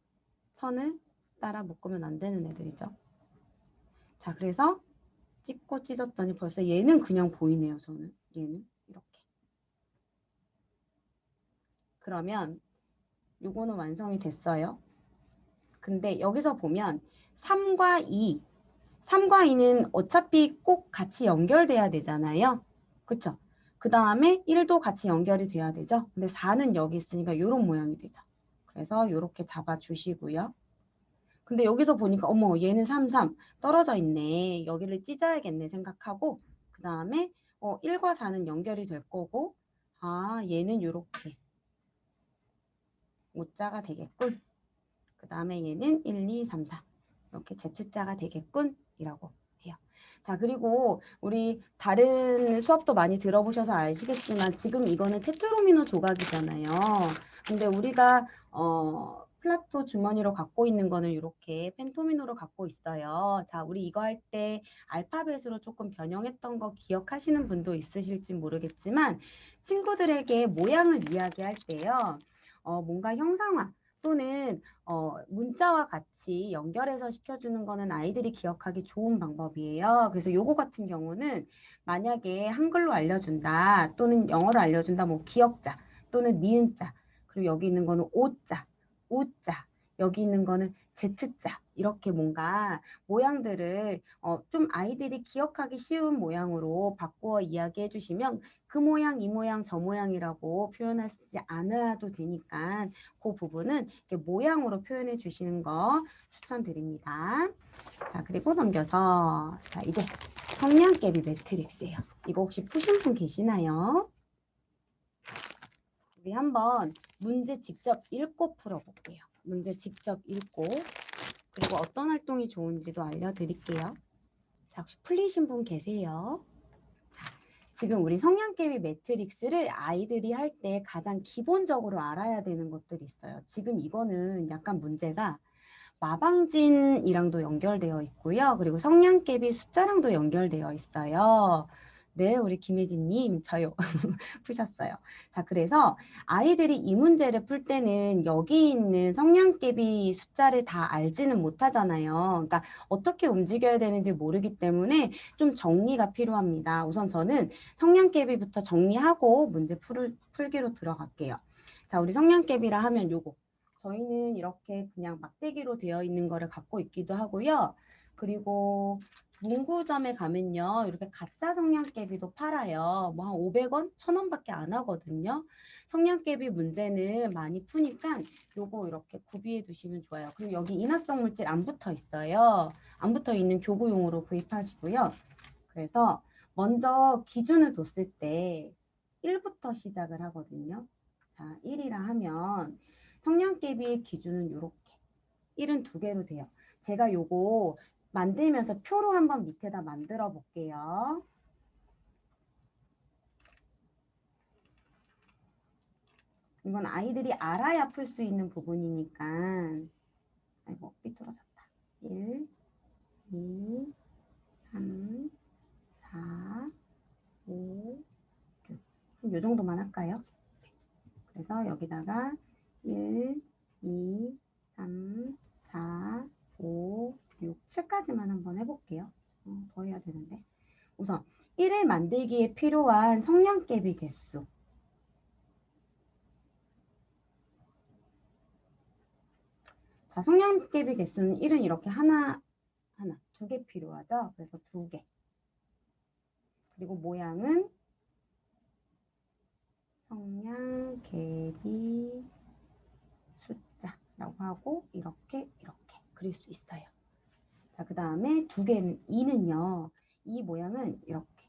선을 따라 묶으면 안 되는 애들이죠. 자, 그래서 찢고 찢었더니 벌써 얘는 그냥 보이네요, 저는. 얘는 이렇게. 그러면 요거는 완성이 됐어요. 근데 여기서 보면 3과 2. 3과 2는 어차피 꼭 같이 연결돼야 되잖아요. 그쵸? 그 다음에 1도 같이 연결이 돼야 되죠. 근데 4는 여기 있으니까 이런 모양이 되죠. 그래서 이렇게 잡아주시고요. 근데 여기서 보니까 어머 얘는 3, 3 떨어져 있네. 여기를 찢어야겠네 생각하고 그 다음에 1과 4는 연결이 될 거고 얘는 이렇게 O자가 되겠군. 그 다음에 얘는 1, 2, 3, 4 이렇게 Z자가 되겠군 이라고 해요. 자, 그리고 우리 다른 수업도 많이 들어보셔서 아시겠지만 지금 이거는 테트로미노 조각이잖아요. 근데 우리가 플라토 주머니로 갖고 있는 거는 이렇게 펜토미노로 갖고 있어요. 자, 우리 이거 할 때 알파벳으로 조금 변형했던 거 기억하시는 분도 있으실지 모르겠지만 친구들에게 모양을 이야기할 때요. 뭔가 형상화 또는 문자와 같이 연결해서 시켜주는 거는 아이들이 기억하기 좋은 방법이에요. 그래서 요거 같은 경우는 만약에 한글로 알려준다 또는 영어로 알려준다 뭐 기역자 또는 니은자 그리고 여기 있는 거는 오자, 우자 여기 있는 거는 Z자 이렇게 뭔가 모양들을 좀 아이들이 기억하기 쉬운 모양으로 바꾸어 이야기해 주시면 그 모양, 이 모양, 저 모양이라고 표현하지 않아도 되니까 그 부분은 이렇게 모양으로 표현해 주시는 거 추천드립니다. 자, 그리고 넘겨서 자, 이제 성냥개비 매트릭스예요. 이거 혹시 푸신 분 계시나요? 우리 한번 문제 직접 읽고 풀어볼게요. 문제 직접 읽고 그리고 어떤 활동이 좋은지도 알려드릴게요. 자, 혹시 풀리신 분 계세요? 자, 지금 우리 성냥개비 매트릭스를 아이들이 할 때 가장 기본적으로 알아야 되는 것들이 있어요. 지금 이거는 약간 문제가 마방진이랑도 연결되어 있고요. 그리고 성냥개비 숫자랑도 연결되어 있어요. 네, 우리 김혜진님, 저요. 푸셨어요. 자, 그래서 아이들이 이 문제를 풀 때는 여기 있는 성냥개비 숫자를 다 알지는 못하잖아요. 그러니까 어떻게 움직여야 되는지 모르기 때문에 좀 정리가 필요합니다. 우선 저는 성냥개비부터 정리하고 문제 풀기로 들어갈게요. 자, 우리 성냥개비라 하면 요거. 저희는 이렇게 그냥 막대기로 되어 있는 거를 갖고 있기도 하고요. 그리고 문구점에 가면요. 이렇게 가짜 성냥개비도 팔아요. 뭐 한 500원, 1000원밖에 안 하거든요. 성냥개비 문제는 많이 푸니까 요거 이렇게 구비해 두시면 좋아요. 그리고 여기 인화성 물질 안 붙어 있어요. 안 붙어 있는 교구용으로 구입하시고요. 그래서 먼저 기준을 뒀을 때 1부터 시작을 하거든요. 자, 1이라 하면 성냥개비의 기준은 이렇게 1은 2개로 돼요. 제가 요거 만들면서 표로 한번 밑에다 만들어 볼게요. 이건 아이들이 알아야 풀 수 있는 부분이니까. 아이고, 삐뚤어졌다. 1, 2, 3, 4, 5, 6. 이 정도만 할까요? 그래서 여기다가 1, 2, 3, 4, 5, 6, 7까지만 한번 해볼게요. 더 해야 되는데. 우선 1을 만들기에 필요한 성냥개비 개수. 자, 성냥개비 개수는 1은 이렇게 하나, 2개 필요하죠? 그래서 2개. 그리고 모양은 성냥개비 숫자라고 하고 이렇게 그릴 수 있어요. 자, 그 다음에 2개는 2는요. 이 모양은 이렇게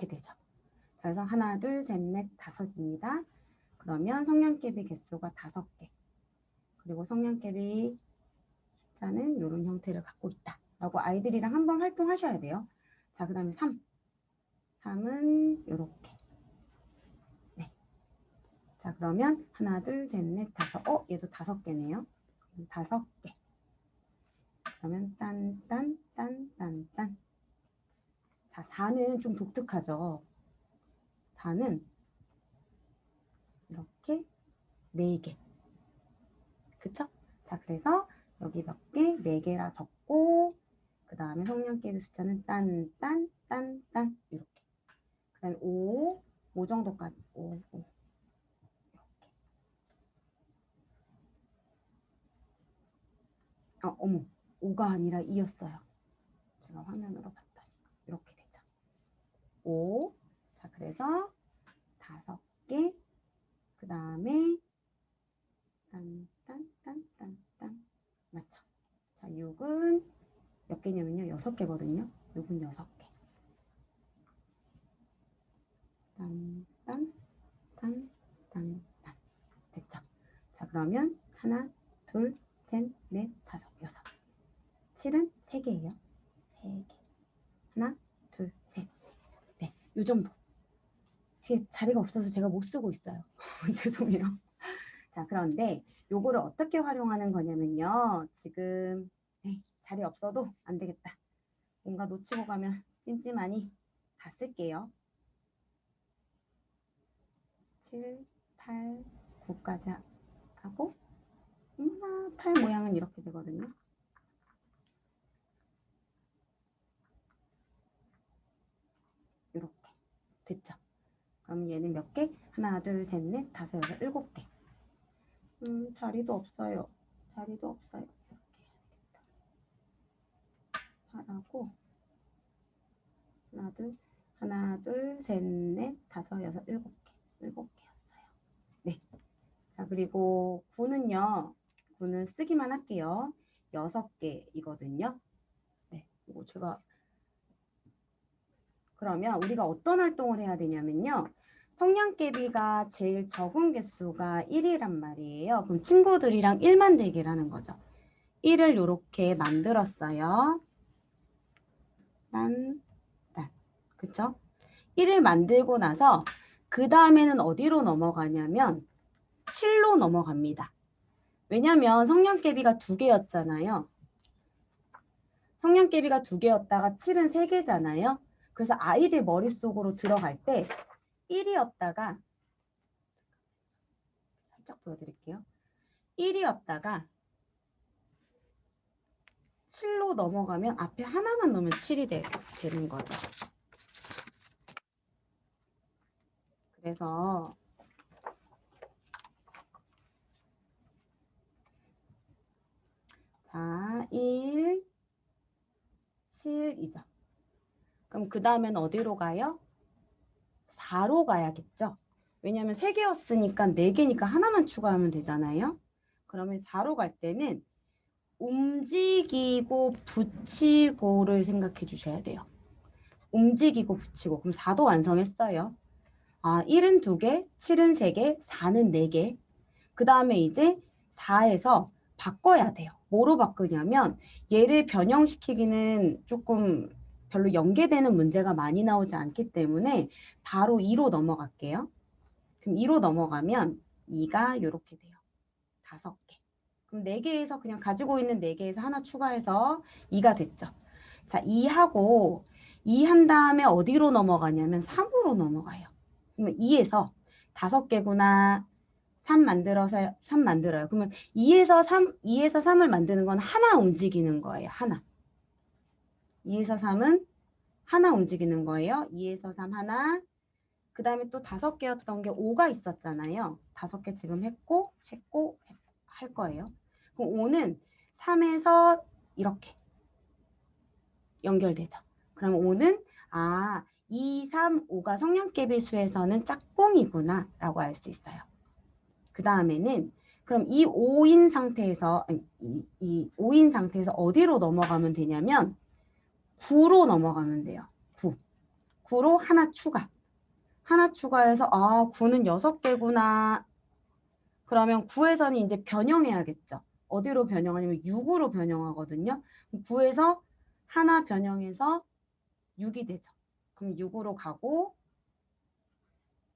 되죠. 그래서 하나, 둘, 셋, 넷, 다섯입니다. 그러면 성냥개비 개수가 5개. 그리고 성냥개비 숫자는 이런 형태를 갖고 있다. 라고 아이들이랑 한번 활동하셔야 돼요. 자, 그 다음에 3. 3은 이렇게. 네. 자, 그러면 하나, 둘, 셋, 넷, 다섯. 얘도 5개네요. 5개. 그러면 딴. 자, 4는 좀 독특하죠. 4는 이렇게 4개. 그쵸? 자, 그래서 여기 몇 개? 4개라 적고, 그 다음에 성냥개비 숫자는 딴, 이렇게. 그 다음에 5 정도까지. 5. 이렇게. 어머. 5가 아니라 2였어요. 제가 화면으로 봤더니. 이렇게 되죠. 5. 자, 그래서 5개. 그 다음에 딴. 맞죠? 자, 6은 몇 개냐면요. 6개거든요. 6은 6개. 됐죠? 자, 그러면 하나, 둘, 셋, 넷, 다섯, 여섯. 7은 3개예요. 3개. 하나, 둘, 셋. 네, 요 정도. 뒤에 자리가 없어서 제가 못 쓰고 있어요. 죄송해요. 자, 그런데 요거를 어떻게 활용하는 거냐면요. 지금 자리 없어도 안 되겠다. 뭔가 놓치고 가면 찜찜하니 다 쓸게요. 7, 8, 9까지 하고 8 모양은 이렇게 되거든요. 이렇게 됐죠. 그럼 얘는 몇 개? 하나, 둘, 셋, 넷, 다섯, 여섯, 7개. 자리도 없어요. 자리도 없어요. 이렇게 해야겠다. 8하고 하나, 둘, 셋, 넷, 다섯, 여섯, 7개. 7개였어요. 네. 자, 그리고 9는요. 9는 쓰기만 할게요. 6개이거든요. 네. 이거 제가 그러면 우리가 어떤 활동을 해야 되냐면요. 성냥개비가 제일 적은 개수가 1이란 말이에요. 그럼 친구들이랑 1 만들기라는 거죠. 1을 이렇게 만들었어요. 딴. 그쵸? 1을 만들고 나서 그 다음에는 어디로 넘어가냐면 7로 넘어갑니다. 왜냐면 성냥개비가 2개였잖아요. 성냥개비가 2개였다가 7은 3개잖아요. 그래서 아이들 머릿속으로 들어갈 때 1이었다가 살짝 보여드릴게요. 1이었다가 7로 넘어가면 앞에 하나만 넣으면 7이 되는 거죠. 그래서 자, 1, 7이죠. 그럼 그 다음엔 어디로 가요? 4로 가야겠죠. 왜냐하면 3개였으니까 4개니까 하나만 추가하면 되잖아요. 그러면 4로 갈 때는 움직이고 붙이고를 생각해 주셔야 돼요. 움직이고 붙이고. 그럼 4도 완성했어요. 1은 2개, 7은 3개, 4는 4개. 그 다음에 이제 4에서 바꿔야 돼요. 뭐로 바꾸냐면 얘를 변형시키기는 조금 별로 연계되는 문제가 많이 나오지 않기 때문에 바로 2로 넘어갈게요. 그럼 2로 넘어가면 2가 이렇게 돼요. 5개. 그럼 4개에서 그냥 가지고 있는 4개에서 하나 추가해서 2가 됐죠. 자, 2하고 2 한 다음에 어디로 넘어가냐면 3으로 넘어가요. 그러면 2에서 5개구나. 3 만들어서 3 만들어요. 그러면 2에서 3을 만드는 건 하나 움직이는 거예요. 하나. 2에서 3은 하나 움직이는 거예요. 2에서 3 하나. 그 다음에 또 5개였던 게 5가 있었잖아요. 5개 지금 했고 할 거예요. 그럼 5는 3에서 이렇게 연결되죠. 그럼 5는 2, 3, 5가 성냥개비 수에서는 짝꿍이구나 라고 알 수 있어요. 그 다음에는 그럼 이 5인 상태에서 이 5인 상태에서 어디로 넘어가면 되냐면 9로 넘어가면 돼요. 9로 하나 추가해서 9는 6개구나. 그러면 9에서는 이제 변형해야겠죠. 어디로 변형하냐면 6으로 변형하거든요. 9에서 하나 변형해서 6이 되죠. 그럼 6으로 가고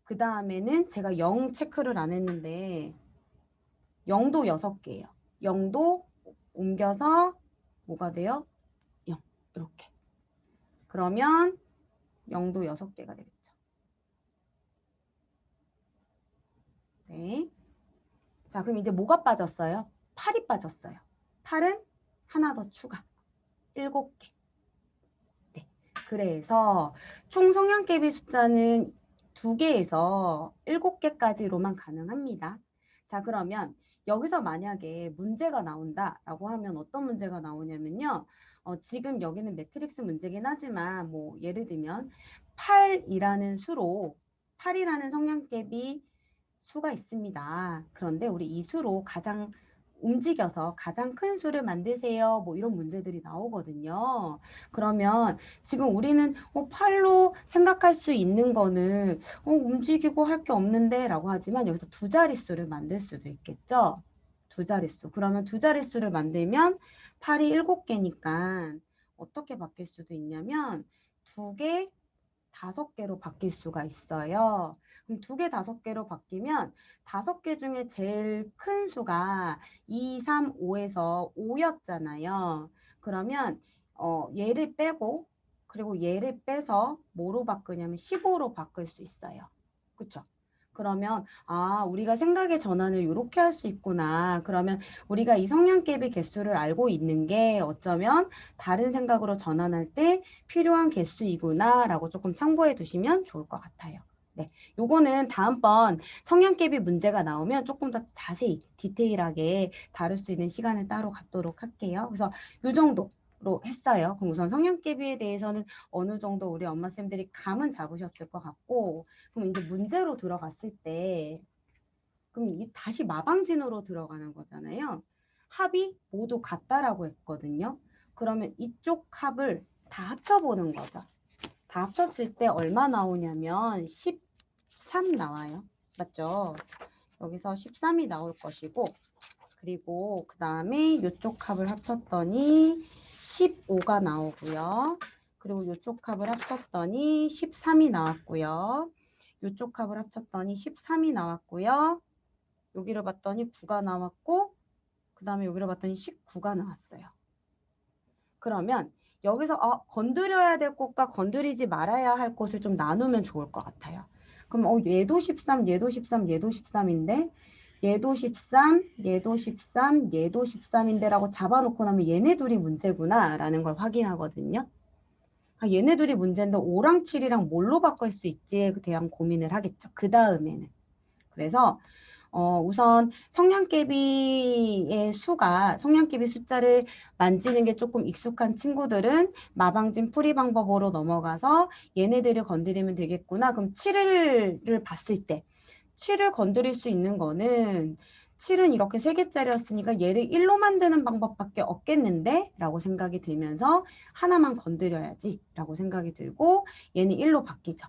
그 다음에는 제가 0 체크를 안 했는데 0도 6개예요. 0도 옮겨서 뭐가 돼요? 0 이렇게. 그러면 0도 6개가 되겠죠. 네. 자, 그럼 이제 뭐가 빠졌어요? 8이 빠졌어요. 8은 하나 더 추가. 7개. 네. 그래서 총 성냥개비 숫자는 2개에서 7개까지로만 가능합니다. 자, 그러면 여기서 만약에 문제가 나온다라고 하면 어떤 문제가 나오냐면요. 지금 여기는 매트릭스 문제긴 하지만 뭐 예를 들면 8이라는 성냥개비 수가 있습니다. 그런데 우리 이 수로 가장 움직여서 가장 큰 수를 만드세요. 뭐 이런 문제들이 나오거든요. 그러면 지금 우리는 8로 생각할 수 있는 거는 움직이고 할 게 없는데 라고 하지만 여기서 2자릿수를 만들 수도 있겠죠. 2자릿수. 그러면 2자릿수를 만들면 8이 7개니까 어떻게 바뀔 수도 있냐면 2개, 5개로 바뀔 수가 있어요. 그럼 2개, 5개로 바뀌면 5개 중에 제일 큰 수가 2, 3, 5에서 5였잖아요. 그러면 얘를 빼고 그리고 얘를 빼서 뭐로 바꾸냐면 15로 바꿀 수 있어요. 그렇죠? 그러면 우리가 생각의 전환을 이렇게 할 수 있구나. 그러면 우리가 이 성냥개비 개수를 알고 있는 게 어쩌면 다른 생각으로 전환할 때 필요한 개수이구나 라고 조금 참고해 두시면 좋을 것 같아요. 네, 요거는 다음번 성냥개비 문제가 나오면 조금 더 자세히 디테일하게 다룰 수 있는 시간을 따로 갖도록 할게요. 그래서 요 정도로 했어요. 그럼 우선 성냥개비에 대해서는 어느 정도 우리 엄마쌤들이 감은 잡으셨을 것 같고 그럼 이제 문제로 들어갔을 때 그럼 다시 마방진으로 들어가는 거잖아요. 합이 모두 같다라고 했거든요. 그러면 이쪽 합을 다 합쳐보는 거죠. 다 합쳤을 때 얼마 나오냐면 13 나와요. 맞죠? 여기서 13이 나올 것이고 그리고 그 다음에 이쪽 합을 합쳤더니 15가 나오고요. 그리고 이쪽 합을 합쳤더니 13이 나왔고요. 이쪽 합을 합쳤더니 13이 나왔고요. 여기를 봤더니 9가 나왔고 그 다음에 여기를 봤더니 19가 나왔어요. 그러면 여기서 건드려야 될 곳과 건드리지 말아야 할 곳을 좀 나누면 좋을 것 같아요. 그럼 얘도 13, 얘도 13, 얘도 13인데 얘도 13, 얘도 13, 얘도 13인데 라고 잡아놓고 나면 얘네 둘이 문제구나 라는 걸 확인하거든요. 얘네 둘이 문제인데 5랑 7이랑 뭘로 바꿀 수 있지에 대한 고민을 하겠죠. 그 다음에는. 그래서 우선 성냥개비의 수가 성냥개비 숫자를 만지는 게 조금 익숙한 친구들은 마방진 풀이 방법으로 넘어가서 얘네들을 건드리면 되겠구나. 그럼 7을 봤을 때 7을 건드릴 수 있는 거는 7은 이렇게 3개짜리였으니까 얘를 1로 만드는 방법밖에 없겠는데? 라고 생각이 들면서 하나만 건드려야지 라고 생각이 들고 얘는 1로 바뀌죠.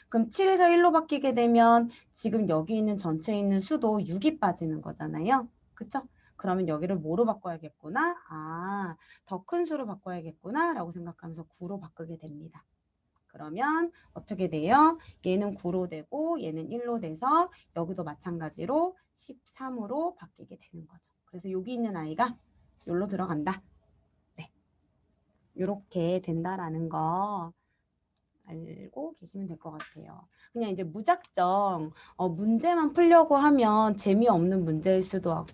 그럼 7에서 1로 바뀌게 되면 지금 여기 있는 전체에 있는 수도 6이 빠지는 거잖아요. 그쵸? 그러면 여기를 뭐로 바꿔야겠구나? 더 큰 수로 바꿔야겠구나 라고 생각하면서 9로 바꾸게 됩니다. 그러면 어떻게 돼요? 얘는 9로 되고 얘는 1로 돼서 여기도 마찬가지로 13으로 바뀌게 되는 거죠. 그래서 여기 있는 아이가 여기로 들어간다. 네, 이렇게 된다라는 거 알고 계시면 될 것 같아요. 그냥 이제 무작정 문제만 풀려고 하면 재미없는 문제일 수도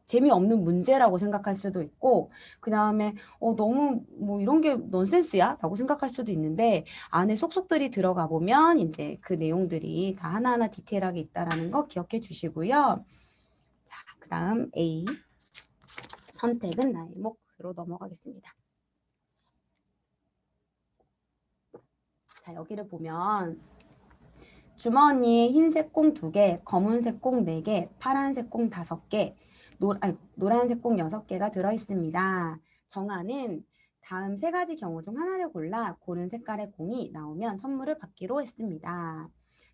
재미없는 문제라고 생각할 수도 있고 그 다음에 너무 뭐 이런 게 넌센스야? 라고 생각할 수도 있는데 안에 속속들이 들어가 보면 이제 그 내용들이 다 하나하나 디테일하게 있다라는 거 기억해 주시고요. 자, 그 다음 A 선택은 나의 몫으로 넘어가겠습니다. 자, 여기를 보면 주머니에 흰색 꽁 2개, 검은색 꽁 4개, 파란색 꽁 5개, 노란색 꽁 6개가 들어있습니다. 정아는 다음 3가지 경우 중 하나를 골라 고른 색깔의 공이 나오면 선물을 받기로 했습니다.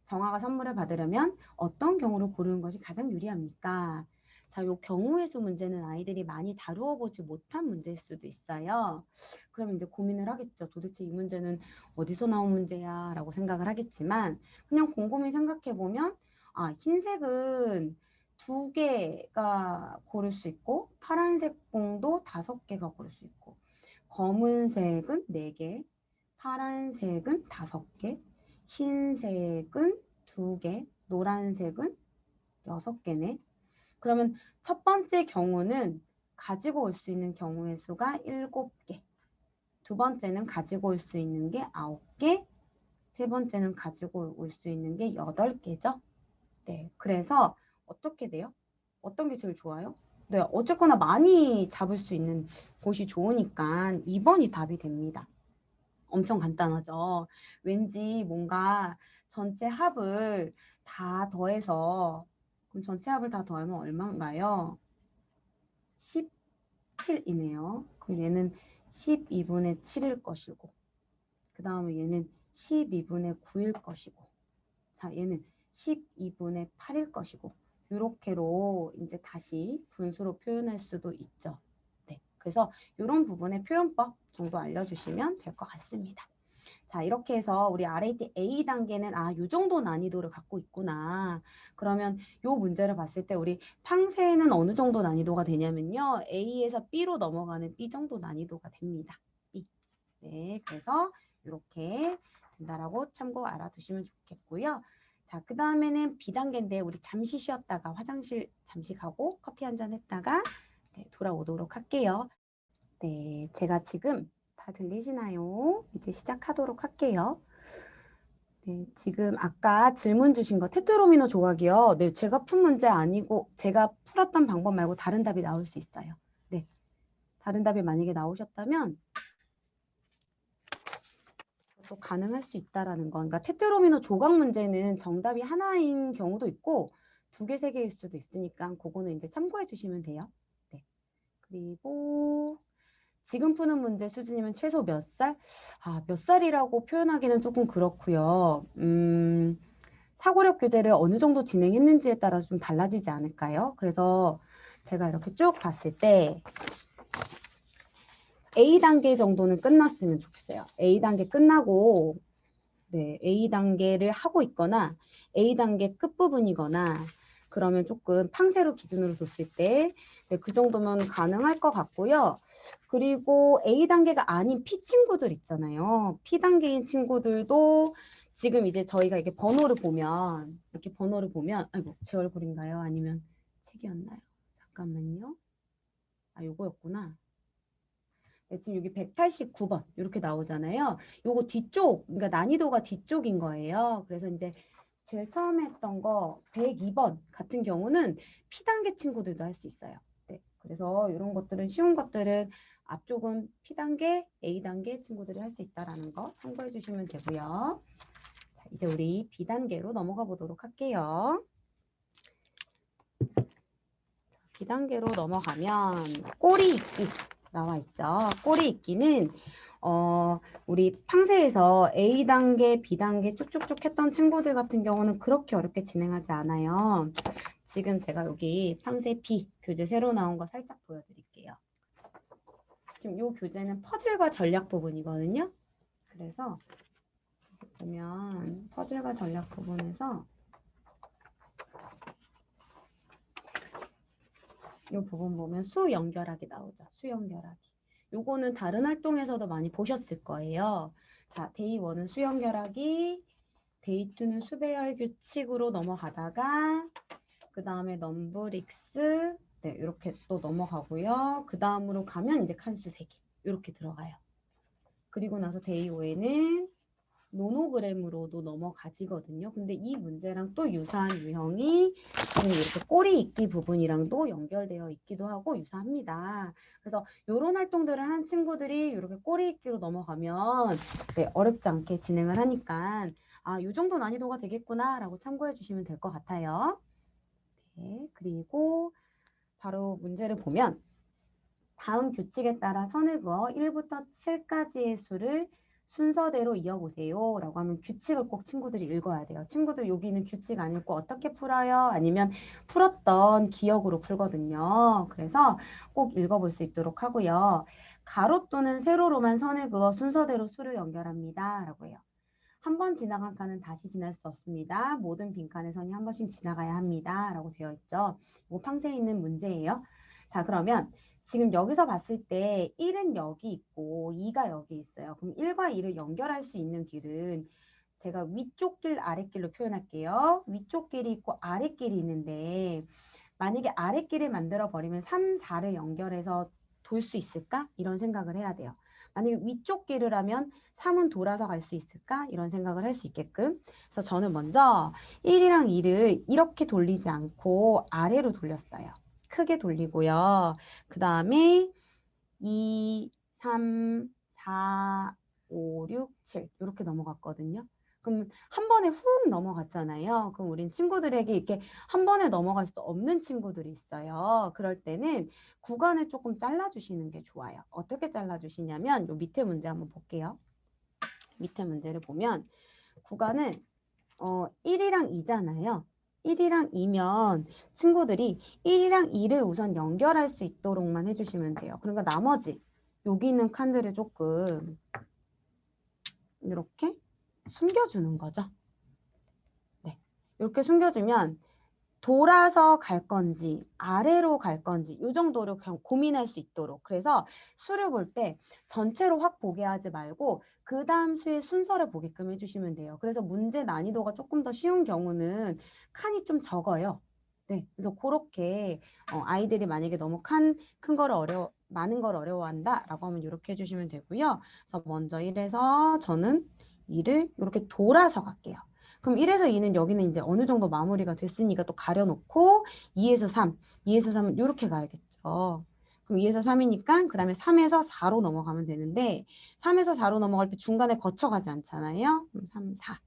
정아가 선물을 받으려면 어떤 경우를 고르는 것이 가장 유리합니까? 자, 요 경우의 수 문제는 아이들이 많이 다루어 보지 못한 문제일 수도 있어요. 그럼 이제 고민을 하겠죠. 도대체 이 문제는 어디서 나온 문제야? 라고 생각을 하겠지만 그냥 곰곰이 생각해보면 흰색은 2개가 고를 수 있고 파란색 공도 5개가 고를 수 있고 검은색은 4개, 파란색은 5개, 흰색은 2개, 노란색은 6개네. 그러면 첫 번째 경우는 가지고 올 수 있는 경우의 수가 7개, 두 번째는 가지고 올 수 있는 게 9개, 세 번째는 가지고 올 수 있는 게 8개죠. 네, 그래서 어떻게 돼요? 어떤 게 제일 좋아요? 네, 어쨌거나 많이 잡을 수 있는 곳이 좋으니까 2번이 답이 됩니다. 엄청 간단하죠. 왠지 뭔가 전체 합을 다 더해서 그럼 전체 합을 다 더하면 얼마인가요? 17이네요. 그럼 얘는 12분의 7일 것이고 그 다음에 얘는 12분의 9일 것이고 자 얘는 12분의 8일 것이고 이렇게로 이제 다시 분수로 표현할 수도 있죠. 네, 그래서 이런 부분의 표현법 정도 알려주시면 될 것 같습니다. 자, 이렇게 해서 우리 RAT A 단계는 요 정도 난이도를 갖고 있구나. 그러면 요 문제를 봤을 때 우리 팡세는 어느 정도 난이도가 되냐면요. A에서 B로 넘어가는 B 정도 난이도가 됩니다. B. 네, 그래서 이렇게 된다라고 참고 알아두시면 좋겠고요. 자, 그 다음에는 B 단계인데 우리 잠시 쉬었다가 화장실 잠시 가고 커피 한잔 했다가 네, 돌아오도록 할게요. 네, 제가 지금 다 들리시나요? 이제 시작하도록 할게요. 네, 지금 아까 질문 주신 거 테트로미노 조각이요. 네, 제가 푼 문제 아니고 제가 풀었던 방법 말고 다른 답이 나올 수 있어요. 네, 다른 답이 만약에 나오셨다면 또 가능할 수 있다라는 거. 그러니까 테트로미노 조각 문제는 정답이 하나인 경우도 있고 2개, 3개일 수도 있으니까 그거는 이제 참고해 주시면 돼요. 네, 그리고 지금 푸는 문제 수준이면 최소 몇 살? 몇 살이라고 표현하기는 조금 그렇고요. 사고력 교재를 어느 정도 진행했는지에 따라서 좀 달라지지 않을까요? 그래서 제가 이렇게 쭉 봤을 때 A단계 정도는 끝났으면 좋겠어요. A단계 끝나고 네, A단계를 하고 있거나 A단계 끝부분이거나 그러면 조금 팡세로 기준으로 뒀을 때 네, 그 정도면 가능할 것 같고요. 그리고 A단계가 아닌 P 친구들 있잖아요. P단계인 친구들도 지금 이제 저희가 이렇게 번호를 보면 아이고 제 얼굴인가요? 아니면 책이었나요? 잠깐만요. 아, 요거였구나. 네, 지금 여기 189번 이렇게 나오잖아요. 요거 뒤쪽, 그러니까 난이도가 뒤쪽인 거예요. 그래서 이제 제일 처음에 했던 거 102번 같은 경우는 P단계 친구들도 할 수 있어요. 네, 그래서 이런 것들은 쉬운 것들은 앞쪽은 P단계, A단계 친구들이 할 수 있다라는 거 참고해 주시면 되고요. 자, 이제 우리 B단계로 넘어가 보도록 할게요. B단계로 넘어가면 꼬리 읽기 나와 있죠. 꼬리 읽기는 우리 팡세에서 A단계, B단계 쭉쭉쭉 했던 친구들 같은 경우는 그렇게 어렵게 진행하지 않아요. 지금 제가 여기 팡세 B 교재 새로 나온 거 살짝 보여드릴게요. 지금 이 교재는 퍼즐과 전략 부분이거든요. 그래서 보면 퍼즐과 전략 부분에서 이 부분 보면 수 연결하기 나오죠. 수 연결하기. 요거는 다른 활동에서도 많이 보셨을 거예요. 자, 데이 1은 수 연결하기, 데이 2는 수배열 규칙으로 넘어가다가 그 다음에 넘브릭스 네, 이렇게 또 넘어가고요. 그 다음으로 가면 이제 칸수 세기 이렇게 들어가요. 그리고 나서 데이 5에는 노노그램으로도 넘어가지거든요. 근데 이 문제랑 또 유사한 유형이 지금 이렇게 꼬리 읽기 부분이랑도 연결되어 있기도 하고 유사합니다. 그래서 이런 활동들을 한 친구들이 이렇게 꼬리 읽기로 넘어가면 네, 어렵지 않게 진행을 하니까 아, 이 정도 난이도가 되겠구나라고 참고해 주시면 될 것 같아요. 네, 그리고 바로 문제를 보면 다음 규칙에 따라 선을 그어 1부터 7까지의 수를 순서대로 이어보세요 라고 하면 규칙을 꼭 친구들이 읽어야 돼요. 친구들 여기는 규칙 안 읽고 어떻게 풀어요? 아니면 풀었던 기억으로 풀거든요. 그래서 꼭 읽어볼 수 있도록 하고요. 가로 또는 세로로만 선을 그어 순서대로 수를 연결합니다 라고 해요. 한 번 지나간 칸은 다시 지날 수 없습니다. 모든 빈칸의 선이 한 번씩 지나가야 합니다 라고 되어 있죠. 이거 팡세에 있는 문제예요. 자, 그러면 지금 여기서 봤을 때 1은 여기 있고 2가 여기 있어요. 그럼 1과 2를 연결할 수 있는 길은 제가 위쪽 길, 아랫길로 표현할게요. 위쪽 길이 있고 아랫길이 있는데 만약에 아랫길을 만들어 버리면 3, 4를 연결해서 돌 수 있을까? 이런 생각을 해야 돼요. 만약에 위쪽 길을 하면 3은 돌아서 갈 수 있을까? 이런 생각을 할 수 있게끔. 그래서 저는 먼저 1이랑 2를 이렇게 돌리지 않고 아래로 돌렸어요. 크게 돌리고요. 그 다음에 2, 3, 4, 5, 6, 7 이렇게 넘어갔거든요. 그럼 한 번에 훅 넘어갔잖아요. 그럼 우린 친구들에게 이렇게 한 번에 넘어갈 수 없는 친구들이 있어요. 그럴 때는 구간을 조금 잘라주시는 게 좋아요. 어떻게 잘라주시냐면 요 밑에 문제 한번 볼게요. 밑에 문제를 보면 구간을 1이랑 2잖아요. 1이랑 2면 친구들이 1이랑 2를 우선 연결할 수 있도록만 해주시면 돼요. 그러니까 나머지 여기 있는 칸들을 조금 이렇게 숨겨주는 거죠. 네, 이렇게 숨겨주면 돌아서 갈 건지 아래로 갈 건지 이 정도로 그냥 고민할 수 있도록 그래서 수를 볼 때 전체로 확 보게 하지 말고 그 다음 수의 순서를 보게끔 해주시면 돼요. 그래서 문제 난이도가 조금 더 쉬운 경우는 칸이 좀 적어요. 네, 그래서 그렇게 아이들이 만약에 너무 큰 거를 많은 걸 어려워한다라고 하면 이렇게 해주시면 되고요. 그래서 먼저 1에서 저는 2를 이렇게 돌아서 갈게요. 그럼 1에서 2는 여기는 이제 어느 정도 마무리가 됐으니까 또 가려놓고 2에서 3, 2에서 3은 이렇게 가야겠죠. 그럼 2에서 3이니까 그 다음에 3에서 4로 넘어가면 되는데 3에서 4로 넘어갈 때 중간에 거쳐가지 않잖아요. 그럼 3, 4.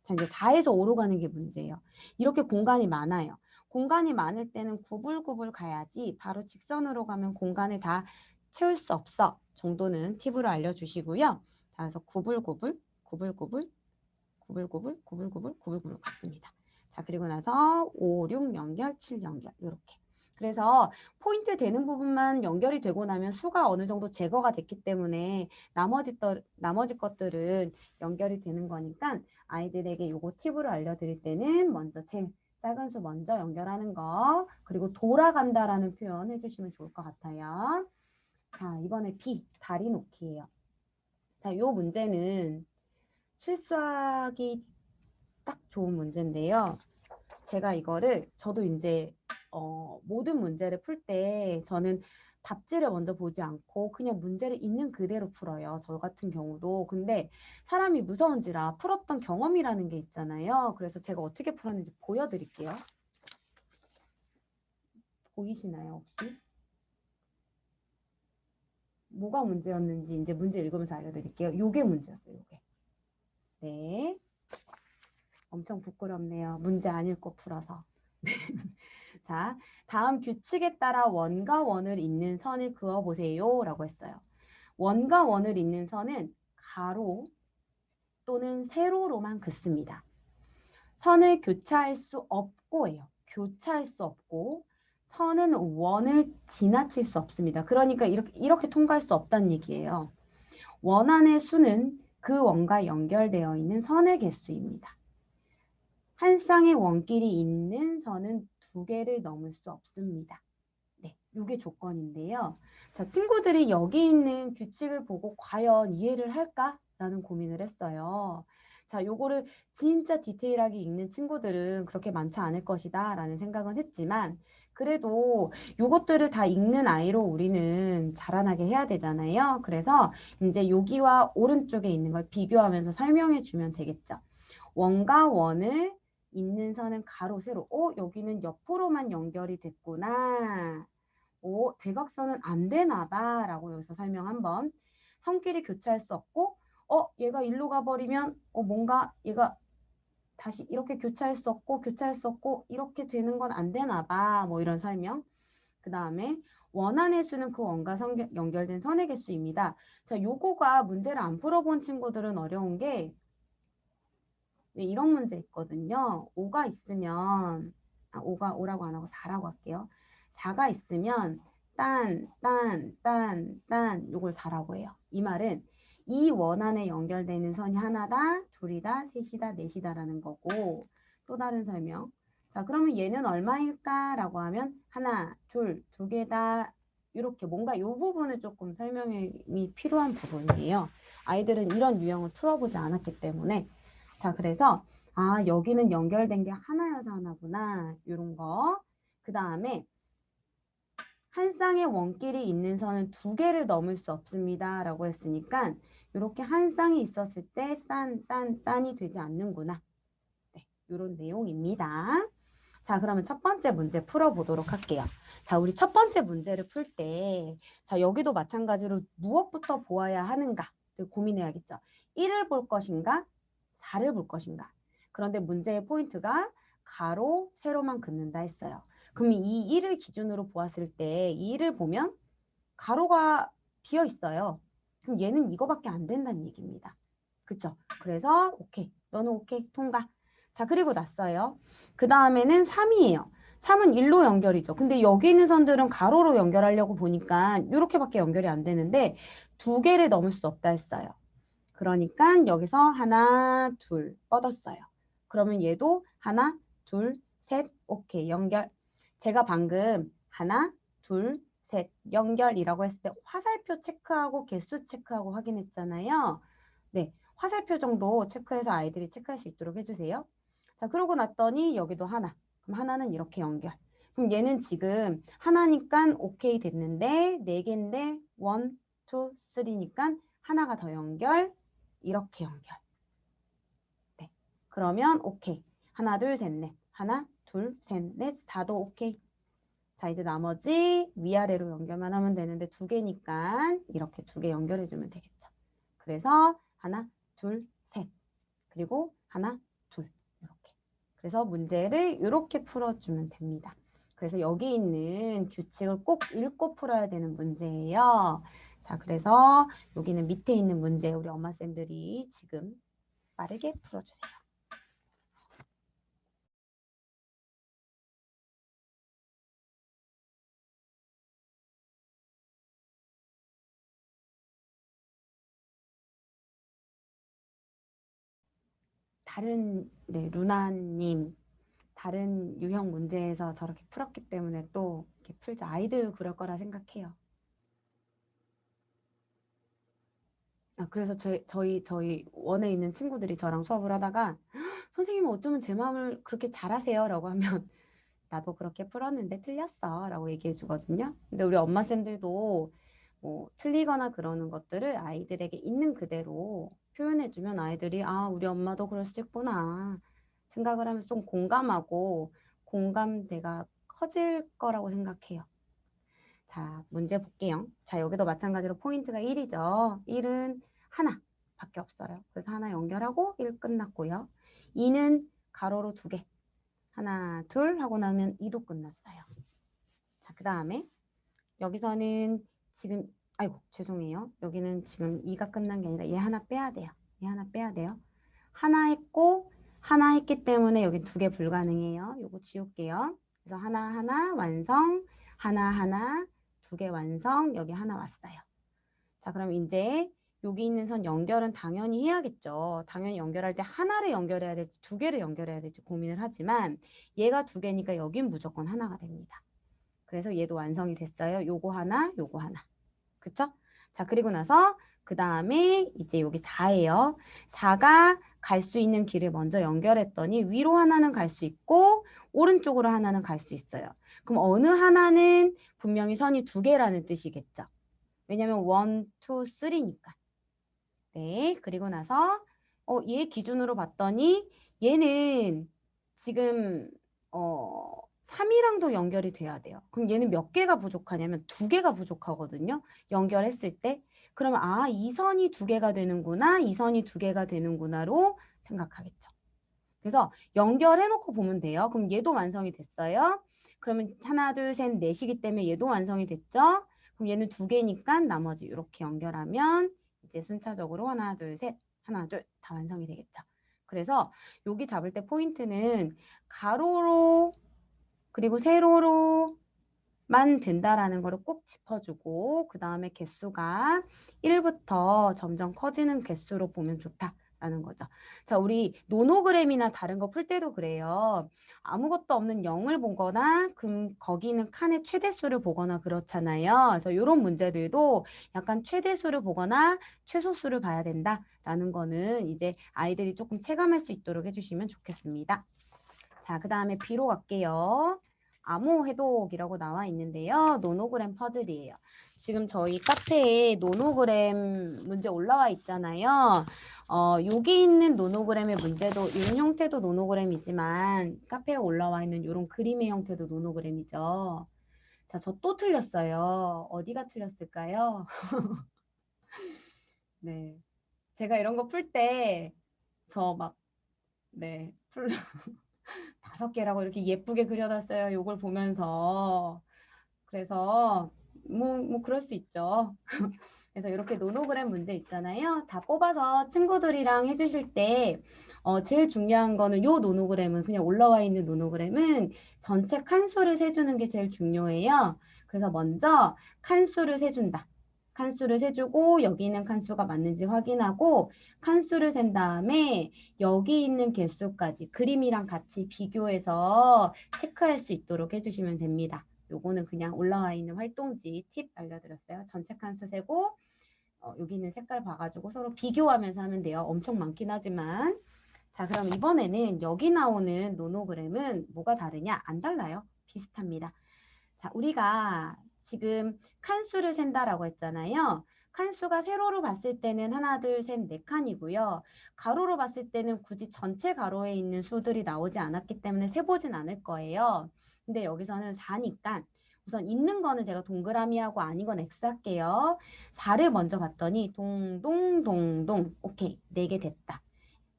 자, 이제 4에서 5로 가는 게 문제예요. 이렇게 공간이 많아요. 공간이 많을 때는 구불구불 가야지 바로 직선으로 가면 공간을 다 채울 수 없어 정도는 팁으로 알려주시고요. 자, 그래서 구불구불, 구불구불, 구불구불, 구불구불, 구불구불 갔습니다. 자, 그리고 나서 5, 6 연결, 7 연결 이렇게. 그래서 포인트 되는 부분만 연결이 되고 나면 수가 어느 정도 제거가 됐기 때문에 나머지 것들은 연결이 되는 거니까 아이들에게 요거 팁으로 알려드릴 때는 먼저 제일 작은 수 먼저 연결하는 거, 그리고 돌아간다라는 표현 해주시면 좋을 것 같아요. 자, 이번에 B, 다리 놓기예요. 자, 요 문제는 실수하기 딱 좋은 문제인데요. 제가 이거를 저도 이제 모든 문제를 풀 때 저는 답지를 먼저 보지 않고 그냥 문제를 있는 그대로 풀어요. 저 같은 경우도. 근데 사람이 무서운지라 풀었던 경험이라는 게 있잖아요. 그래서 제가 어떻게 풀었는지 보여드릴게요. 보이시나요, 혹시? 뭐가 문제였는지 이제 문제 읽으면서 알려드릴게요. 요게 문제였어요, 요게. 네. 엄청 부끄럽네요. 문제 안 읽고 풀어서. 자, 다음 규칙에 따라 원과 원을 잇는 선을 그어보세요. 라고 했어요. 원과 원을 잇는 선은 가로 또는 세로로만 긋습니다. 선을 교차할 수 없고예요. 교차할 수 없고 선은 원을 지나칠 수 없습니다. 그러니까 이렇게 통과할 수 없다는 얘기예요. 원 안의 수는 그 원과 연결되어 있는 선의 개수입니다. 한 쌍의 원끼리 있는 선은 두 개를 넘을 수 없습니다. 네, 이게 조건인데요. 자, 친구들이 여기 있는 규칙을 보고 과연 이해를 할까라는 고민을 했어요. 자, 요거를 진짜 디테일하게 읽는 친구들은 그렇게 많지 않을 것이다 라는 생각은 했지만 그래도 요것들을 다 읽는 아이로 우리는 자라나게 해야 되잖아요. 그래서 이제 여기와 오른쪽에 있는 걸 비교하면서 설명해 주면 되겠죠. 원과 원을 잇는 선은 가로, 세로. 여기는 옆으로만 연결이 됐구나. 대각선은 안 되나 봐. 라고 여기서 설명 한번. 선끼리 교차할 수 없고, 얘가 일로 가버리면, 뭔가 얘가 다시 이렇게 교차할 수 없고, 이렇게 되는 건 안 되나 봐. 뭐 이런 설명. 그 다음에 원한의 수는 그 원과 연결된 선의 개수입니다. 자, 요거가 문제를 안 풀어본 친구들은 어려운 게 네, 이런 문제 있거든요. 5가 있으면 5라고 안 하고 4라고 할게요. 4가 있으면 요걸 4라고 해요. 이 말은 이 원안에 연결되는 선이 하나다, 둘이다, 셋이다, 넷이다라는 거고 또 다른 설명. 자, 그러면 얘는 얼마일까라고 하면 하나, 둘, 두 개다. 이렇게 뭔가 이 부분을 조금 설명이 필요한 부분이에요. 아이들은 이런 유형을 풀어보지 않았기 때문에 자, 그래서 여기는 연결된 게 하나여서 하나구나. 이런 거. 그 다음에 한 쌍의 원끼리 있는 선은 두 개를 넘을 수 없습니다. 라고 했으니까 이렇게 한 쌍이 있었을 때 딴이 되지 않는구나. 네, 이런 내용입니다. 자, 그러면 첫 번째 문제 풀어보도록 할게요. 자, 우리 첫 번째 문제를 풀 때, 자, 여기도 마찬가지로 무엇부터 보아야 하는가 고민해야겠죠. 1을 볼 것인가, 4를 볼 것인가. 그런데 문제의 포인트가 가로, 세로만 긋는다 했어요. 그럼 이 1을 기준으로 보았을 때, 이 1을 보면 가로가 비어 있어요. 그럼 얘는 이거밖에 안 된다는 얘기입니다. 그쵸? 그래서 오케이. 너는 오케이. 통과. 자, 그리고 났어요. 그 다음에는 3이에요. 3은 1로 연결이죠. 근데 여기 있는 선들은 가로로 연결하려고 보니까 이렇게밖에 연결이 안 되는데 두 개를 넘을 수 없다 했어요. 그러니까 여기서 하나, 둘 뻗었어요. 그러면 얘도 하나, 둘, 셋, 오케이. 연결. 제가 방금 하나, 둘, 셋, 연결이라고 했을 때 화살표 체크하고 개수 체크하고 확인했잖아요. 네, 화살표 정도 체크해서 아이들이 체크할 수 있도록 해주세요. 자, 그러고 났더니 여기도 하나. 그럼 하나는 이렇게 연결. 그럼 얘는 지금 하나니까 오케이 됐는데 네 개인데 원, 투, 쓰리니까 하나가 더 연결. 이렇게 연결. 네. 그러면 오케이. 하나, 둘, 셋, 넷. 하나, 둘, 셋, 넷. 다도 오케이. 자, 이제 나머지 위아래로 연결만 하면 되는데 두 개니까 이렇게 두 개 연결해주면 되겠죠. 그래서 하나, 둘, 셋. 그리고 하나, 둘. 이렇게. 그래서 문제를 이렇게 풀어주면 됩니다. 그래서 여기 있는 규칙을 꼭 읽고 풀어야 되는 문제예요. 자, 그래서 여기는 밑에 있는 문제 우리 엄마쌤들이 지금 빠르게 풀어주세요. 다른 네, 루나님 다른 유형 문제에서 저렇게 풀었기 때문에 또 이렇게 풀죠. 아이들도 그럴 거라 생각해요. 그래서 저희 원에 있는 친구들이 저랑 수업을 하다가 선생님은 어쩌면 제 마음을 그렇게 잘하세요? 라고 하면 나도 그렇게 풀었는데 틀렸어 라고 얘기해 주거든요. 근데 우리 엄마 쌤들도 뭐 틀리거나 그러는 것들을 아이들에게 있는 그대로 표현해 주면 아이들이 아, 우리 엄마도 그럴 수 있구나 생각을 하면서 좀 공감하고 공감대가 커질 거라고 생각해요. 자, 문제 볼게요. 자, 여기도 마찬가지로 포인트가 1이죠. 1은 하나밖에 없어요. 그래서 하나 연결하고 1 끝났고요. 2는 가로로 2개. 하나, 둘 하고 나면 2도 끝났어요. 자, 그 다음에 여기서는 지금 아이고 죄송해요. 여기는 지금 2가 끝난 게 아니라 얘 하나 빼야 돼요. 얘 하나 빼야 돼요. 하나 했고 하나 했기 때문에 여기 2개 불가능해요. 요거 지울게요. 그래서 하나 완성, 하나 2개 완성, 여기 하나 왔어요. 자, 그럼 이제 여기 있는 선 연결은 당연히 해야겠죠. 당연히 연결할 때 하나를 연결해야 될지 2개를 연결해야 될지 고민을 하지만 얘가 2개니까 여긴 무조건 하나가 됩니다. 그래서 얘도 완성이 됐어요. 요거 하나, 요거 하나. 그쵸? 자, 그리고 나서 그 다음에 이제 여기 4예요. 4가 갈 수 있는 길을 먼저 연결했더니 위로 하나는 갈 수 있고 오른쪽으로 하나는 갈 수 있어요. 그럼 어느 하나는 분명히 선이 2개라는 뜻이겠죠. 왜냐면 1, 2, 3니까. 네, 그리고 나서 얘 기준으로 봤더니 얘는 지금 3이랑도 연결이 돼야 돼요. 그럼 얘는 몇 개가 부족하냐면 2개가 부족하거든요. 연결했을 때. 그러면 아, 이 선이 2개가 되는구나. 이 선이 2개가 되는구나로 생각하겠죠. 그래서 연결해놓고 보면 돼요. 그럼 얘도 완성이 됐어요. 그러면 하나, 둘, 셋, 넷이기 때문에 얘도 완성이 됐죠. 그럼 얘는 2개니까 나머지 이렇게 연결하면 이제 순차적으로 하나, 둘, 셋, 하나, 둘 다 완성이 되겠죠. 그래서 여기 잡을 때 포인트는 가로로 그리고 세로로만 된다라는 거를 꼭 짚어주고 그 다음에 개수가 1부터 점점 커지는 개수로 보면 좋다라는 거죠. 자, 우리 노노그램이나 다른 거 풀 때도 그래요. 아무것도 없는 0을 보거나 거기 있는 칸의 최대수를 보거나 그렇잖아요. 그래서 이런 문제들도 약간 최대수를 보거나 최소수를 봐야 된다라는 거는 이제 아이들이 조금 체감할 수 있도록 해주시면 좋겠습니다. 자, 그 다음에 B로 갈게요. 암호 해독이라고 나와 있는데요. 노노그램 퍼즐이에요. 지금 저희 카페에 노노그램 문제 올라와 있잖아요. 여기 있는 노노그램의 문제도 이런 형태도 노노그램이지만 카페에 올라와 있는 이런 그림의 형태도 노노그램이죠. 자, 저 또 틀렸어요. 어디가 틀렸을까요? 네. 제가 이런 거 풀 때 저 막 네, 5개라고 이렇게 예쁘게 그려놨어요. 요걸 보면서. 그래서 뭐 그럴 수 있죠. 그래서 이렇게 노노그램 문제 있잖아요. 다 뽑아서 친구들이랑 해주실 때 제일 중요한 거는 요 노노그램은 그냥 올라와 있는 노노그램은 전체 칸수를 세주는 게 제일 중요해요. 그래서 먼저 칸수를 세준다. 칸수를 세주고 여기 있는 칸수가 맞는지 확인하고 칸수를 센 다음에 여기 있는 개수까지 그림이랑 같이 비교해서 체크할 수 있도록 해주시면 됩니다. 요거는 그냥 올라와 있는 활동지 팁 알려드렸어요. 전체 칸수 세고 여기 있는 색깔 봐가지고 서로 비교하면서 하면 돼요. 엄청 많긴 하지만. 자, 그럼 이번에는 여기 나오는 노노그램은 뭐가 다르냐? 안 달라요. 비슷합니다. 자, 우리가 지금 칸수를 센다라고 했잖아요. 칸수가 세로로 봤을 때는 하나, 둘, 셋, 네 칸이고요. 가로로 봤을 때는 굳이 전체 가로에 있는 수들이 나오지 않았기 때문에 세보진 않을 거예요. 근데 여기서는 4니까 우선 있는 거는 제가 동그라미하고 아닌 건 X 할게요. 4를 먼저 봤더니 동동동동 오케이 4개 됐다.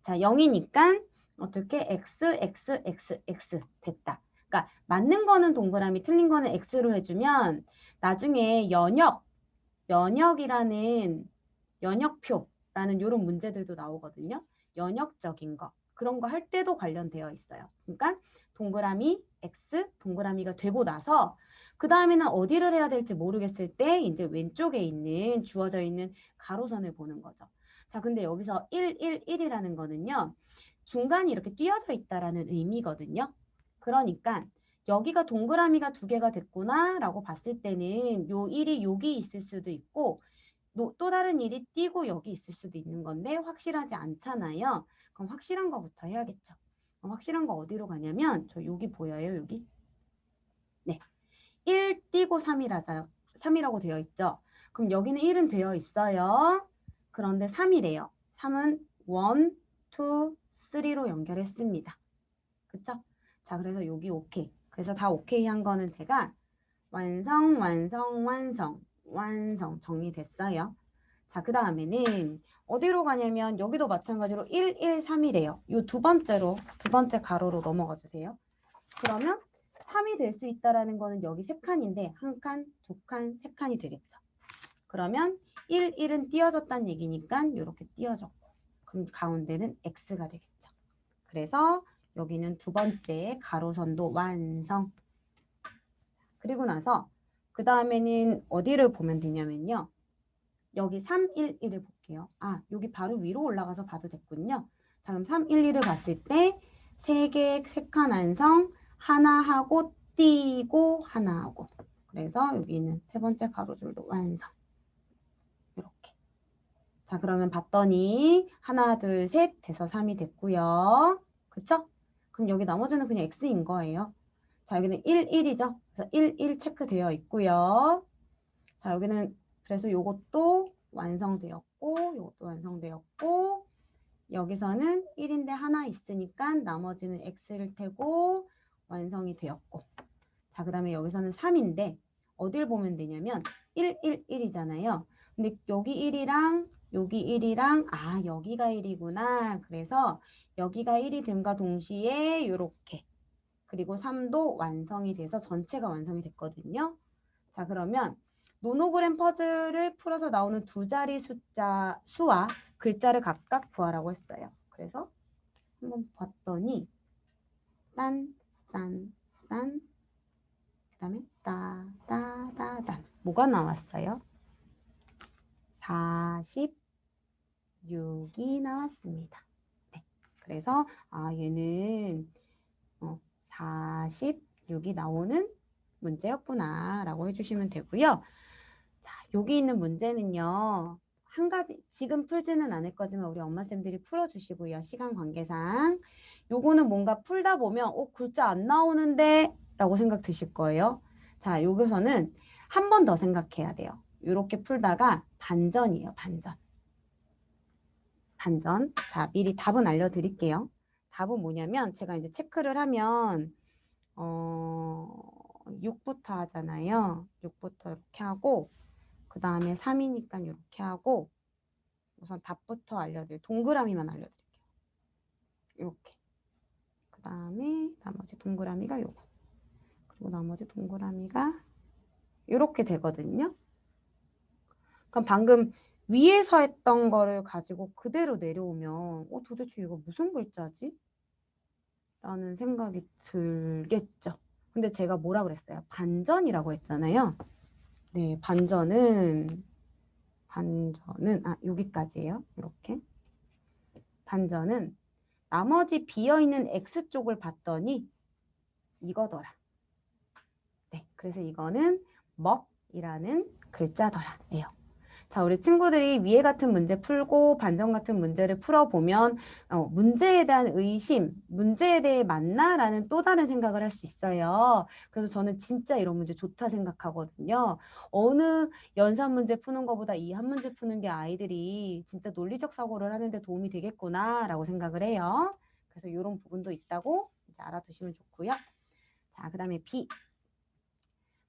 자 0이니까 어떻게 X 됐다. 그러니까 맞는 거는 동그라미 틀린 거는 X로 해주면 나중에 연역이라는 연역표라는 이런 문제들도 나오거든요. 연역적인 거 그런 거 할 때도 관련되어 있어요. 그러니까 동그라미 X 동그라미가 되고 나서 그 다음에는 어디를 해야 될지 모르겠을 때 이제 왼쪽에 있는 주어져 있는 가로선을 보는 거죠. 자, 근데 여기서 111이라는 거는요. 중간이 이렇게 띄어져 있다라는 의미거든요. 그러니까 여기가 동그라미가 두 개가 됐구나라고 봤을 때는 요 1이 여기 있을 수도 있고 또 다른 일이 띄고 여기 있을 수도 있는 건데 확실하지 않잖아요. 그럼 확실한 거부터 해야겠죠. 그럼 확실한 거 어디로 가냐면 저 여기 보여요, 여기? 네. 1 띄고 3이라고 되어 있죠. 그럼 여기는 1은 되어 있어요. 그런데 3이래요. 3은 1, 2, 3로 연결했습니다. 그쵸? 자, 그래서 여기 오케이. 그래서 다 오케이 한 거는 제가 완성, 완성, 완성, 완성 정리됐어요. 자, 그 다음에는 어디로 가냐면 여기도 마찬가지로 1, 1, 3이래요. 이 두 번째 가로로 넘어가 주세요. 그러면 3이 될 수 있다라는 거는 여기 세 칸인데 한 칸, 두 칸, 세 칸이 되겠죠. 그러면 1, 1은 띄어졌다는 얘기니까 이렇게 띄어졌고 그럼 가운데는 X가 되겠죠. 그래서 여기는 두 번째 가로선도 완성. 그리고 나서 그 다음에는 어디를 보면 되냐면요. 여기 3, 1, 1을 볼게요. 아, 여기 바로 위로 올라가서 봐도 됐군요. 자, 그럼 3, 1, 1을 봤을 때 세 개, 세 칸 완성, 하나 하고 띄고 하나 하고. 그래서 여기는 세 번째 가로줄도 완성. 이렇게. 자, 그러면 봤더니 하나, 둘, 셋 돼서 3이 됐고요. 그쵸? 그럼 여기 나머지는 그냥 X인 거예요. 자, 여기는 1, 1이죠. 그래서 1, 1 체크되어 있고요. 자, 여기는 그래서 요것도 완성되었고 요것도 완성되었고 여기서는 1인데 하나 있으니까 나머지는 X를 테고 완성이 되었고 자, 그 다음에 여기서는 3인데 어딜 보면 되냐면 1, 1, 1이잖아요. 근데 여기 1이랑 여기 1이랑 아, 여기가 1이구나. 그래서 여기가 1이 됨과 동시에 요렇게 그리고 3도 완성이 돼서 전체가 완성이 됐거든요. 자, 그러면 노노그램 퍼즐을 풀어서 나오는 두 자리 수와 글자를 각각 구하라고 했어요. 그래서 한번 봤더니 딴, 딴, 딴, 그 다음에 따, 따, 따, 딴. 뭐가 나왔어요? 46이 나왔습니다. 네. 그래서 아, 얘는 46이 나오는 문제였구나 라고 해주시면 되고요. 자, 여기 있는 문제는요. 한 가지 지금 풀지는 않을 거지만 우리 엄마쌤들이 풀어주시고요. 시간 관계상. 요거는 뭔가 풀다 보면 글자 안 나오는데 라고 생각 드실 거예요. 자, 여기서는 한 번 더 생각해야 돼요. 이렇게 풀다가 반전이에요. 반전. 반전. 자, 미리 답은 알려드릴게요. 답은 뭐냐면 제가 이제 체크를 하면 6부터 하잖아요. 6부터 이렇게 하고 그 다음에 3이니까 이렇게 하고 우선 답부터 알려드릴게요. 동그라미만 알려드릴게요. 이렇게. 그 다음에 나머지 동그라미가 요거. 그리고 나머지 동그라미가 이렇게 되거든요. 그럼 방금 위에서 했던 거를 가지고 그대로 내려오면 도대체 이거 무슨 글자지? 라는 생각이 들겠죠. 근데 제가 뭐라 그랬어요? 반전이라고 했잖아요. 네, 반전은 여기까지예요. 이렇게. 반전은 나머지 비어있는 X쪽을 봤더니 이거더라. 네, 그래서 이거는 먹이라는 글자더라예요. 자, 우리 친구들이 위에 같은 문제 풀고 반전 같은 문제를 풀어보면 문제에 대한 의심, 문제에 대해 맞나라는 또 다른 생각을 할 수 있어요. 그래서 저는 진짜 이런 문제 좋다 생각하거든요. 어느 연산 문제 푸는 것보다 이 한 문제 푸는 게 아이들이 진짜 논리적 사고를 하는데 도움이 되겠구나라고 생각을 해요. 그래서 이런 부분도 있다고 이제 알아두시면 좋고요. 자, 그 다음에 B.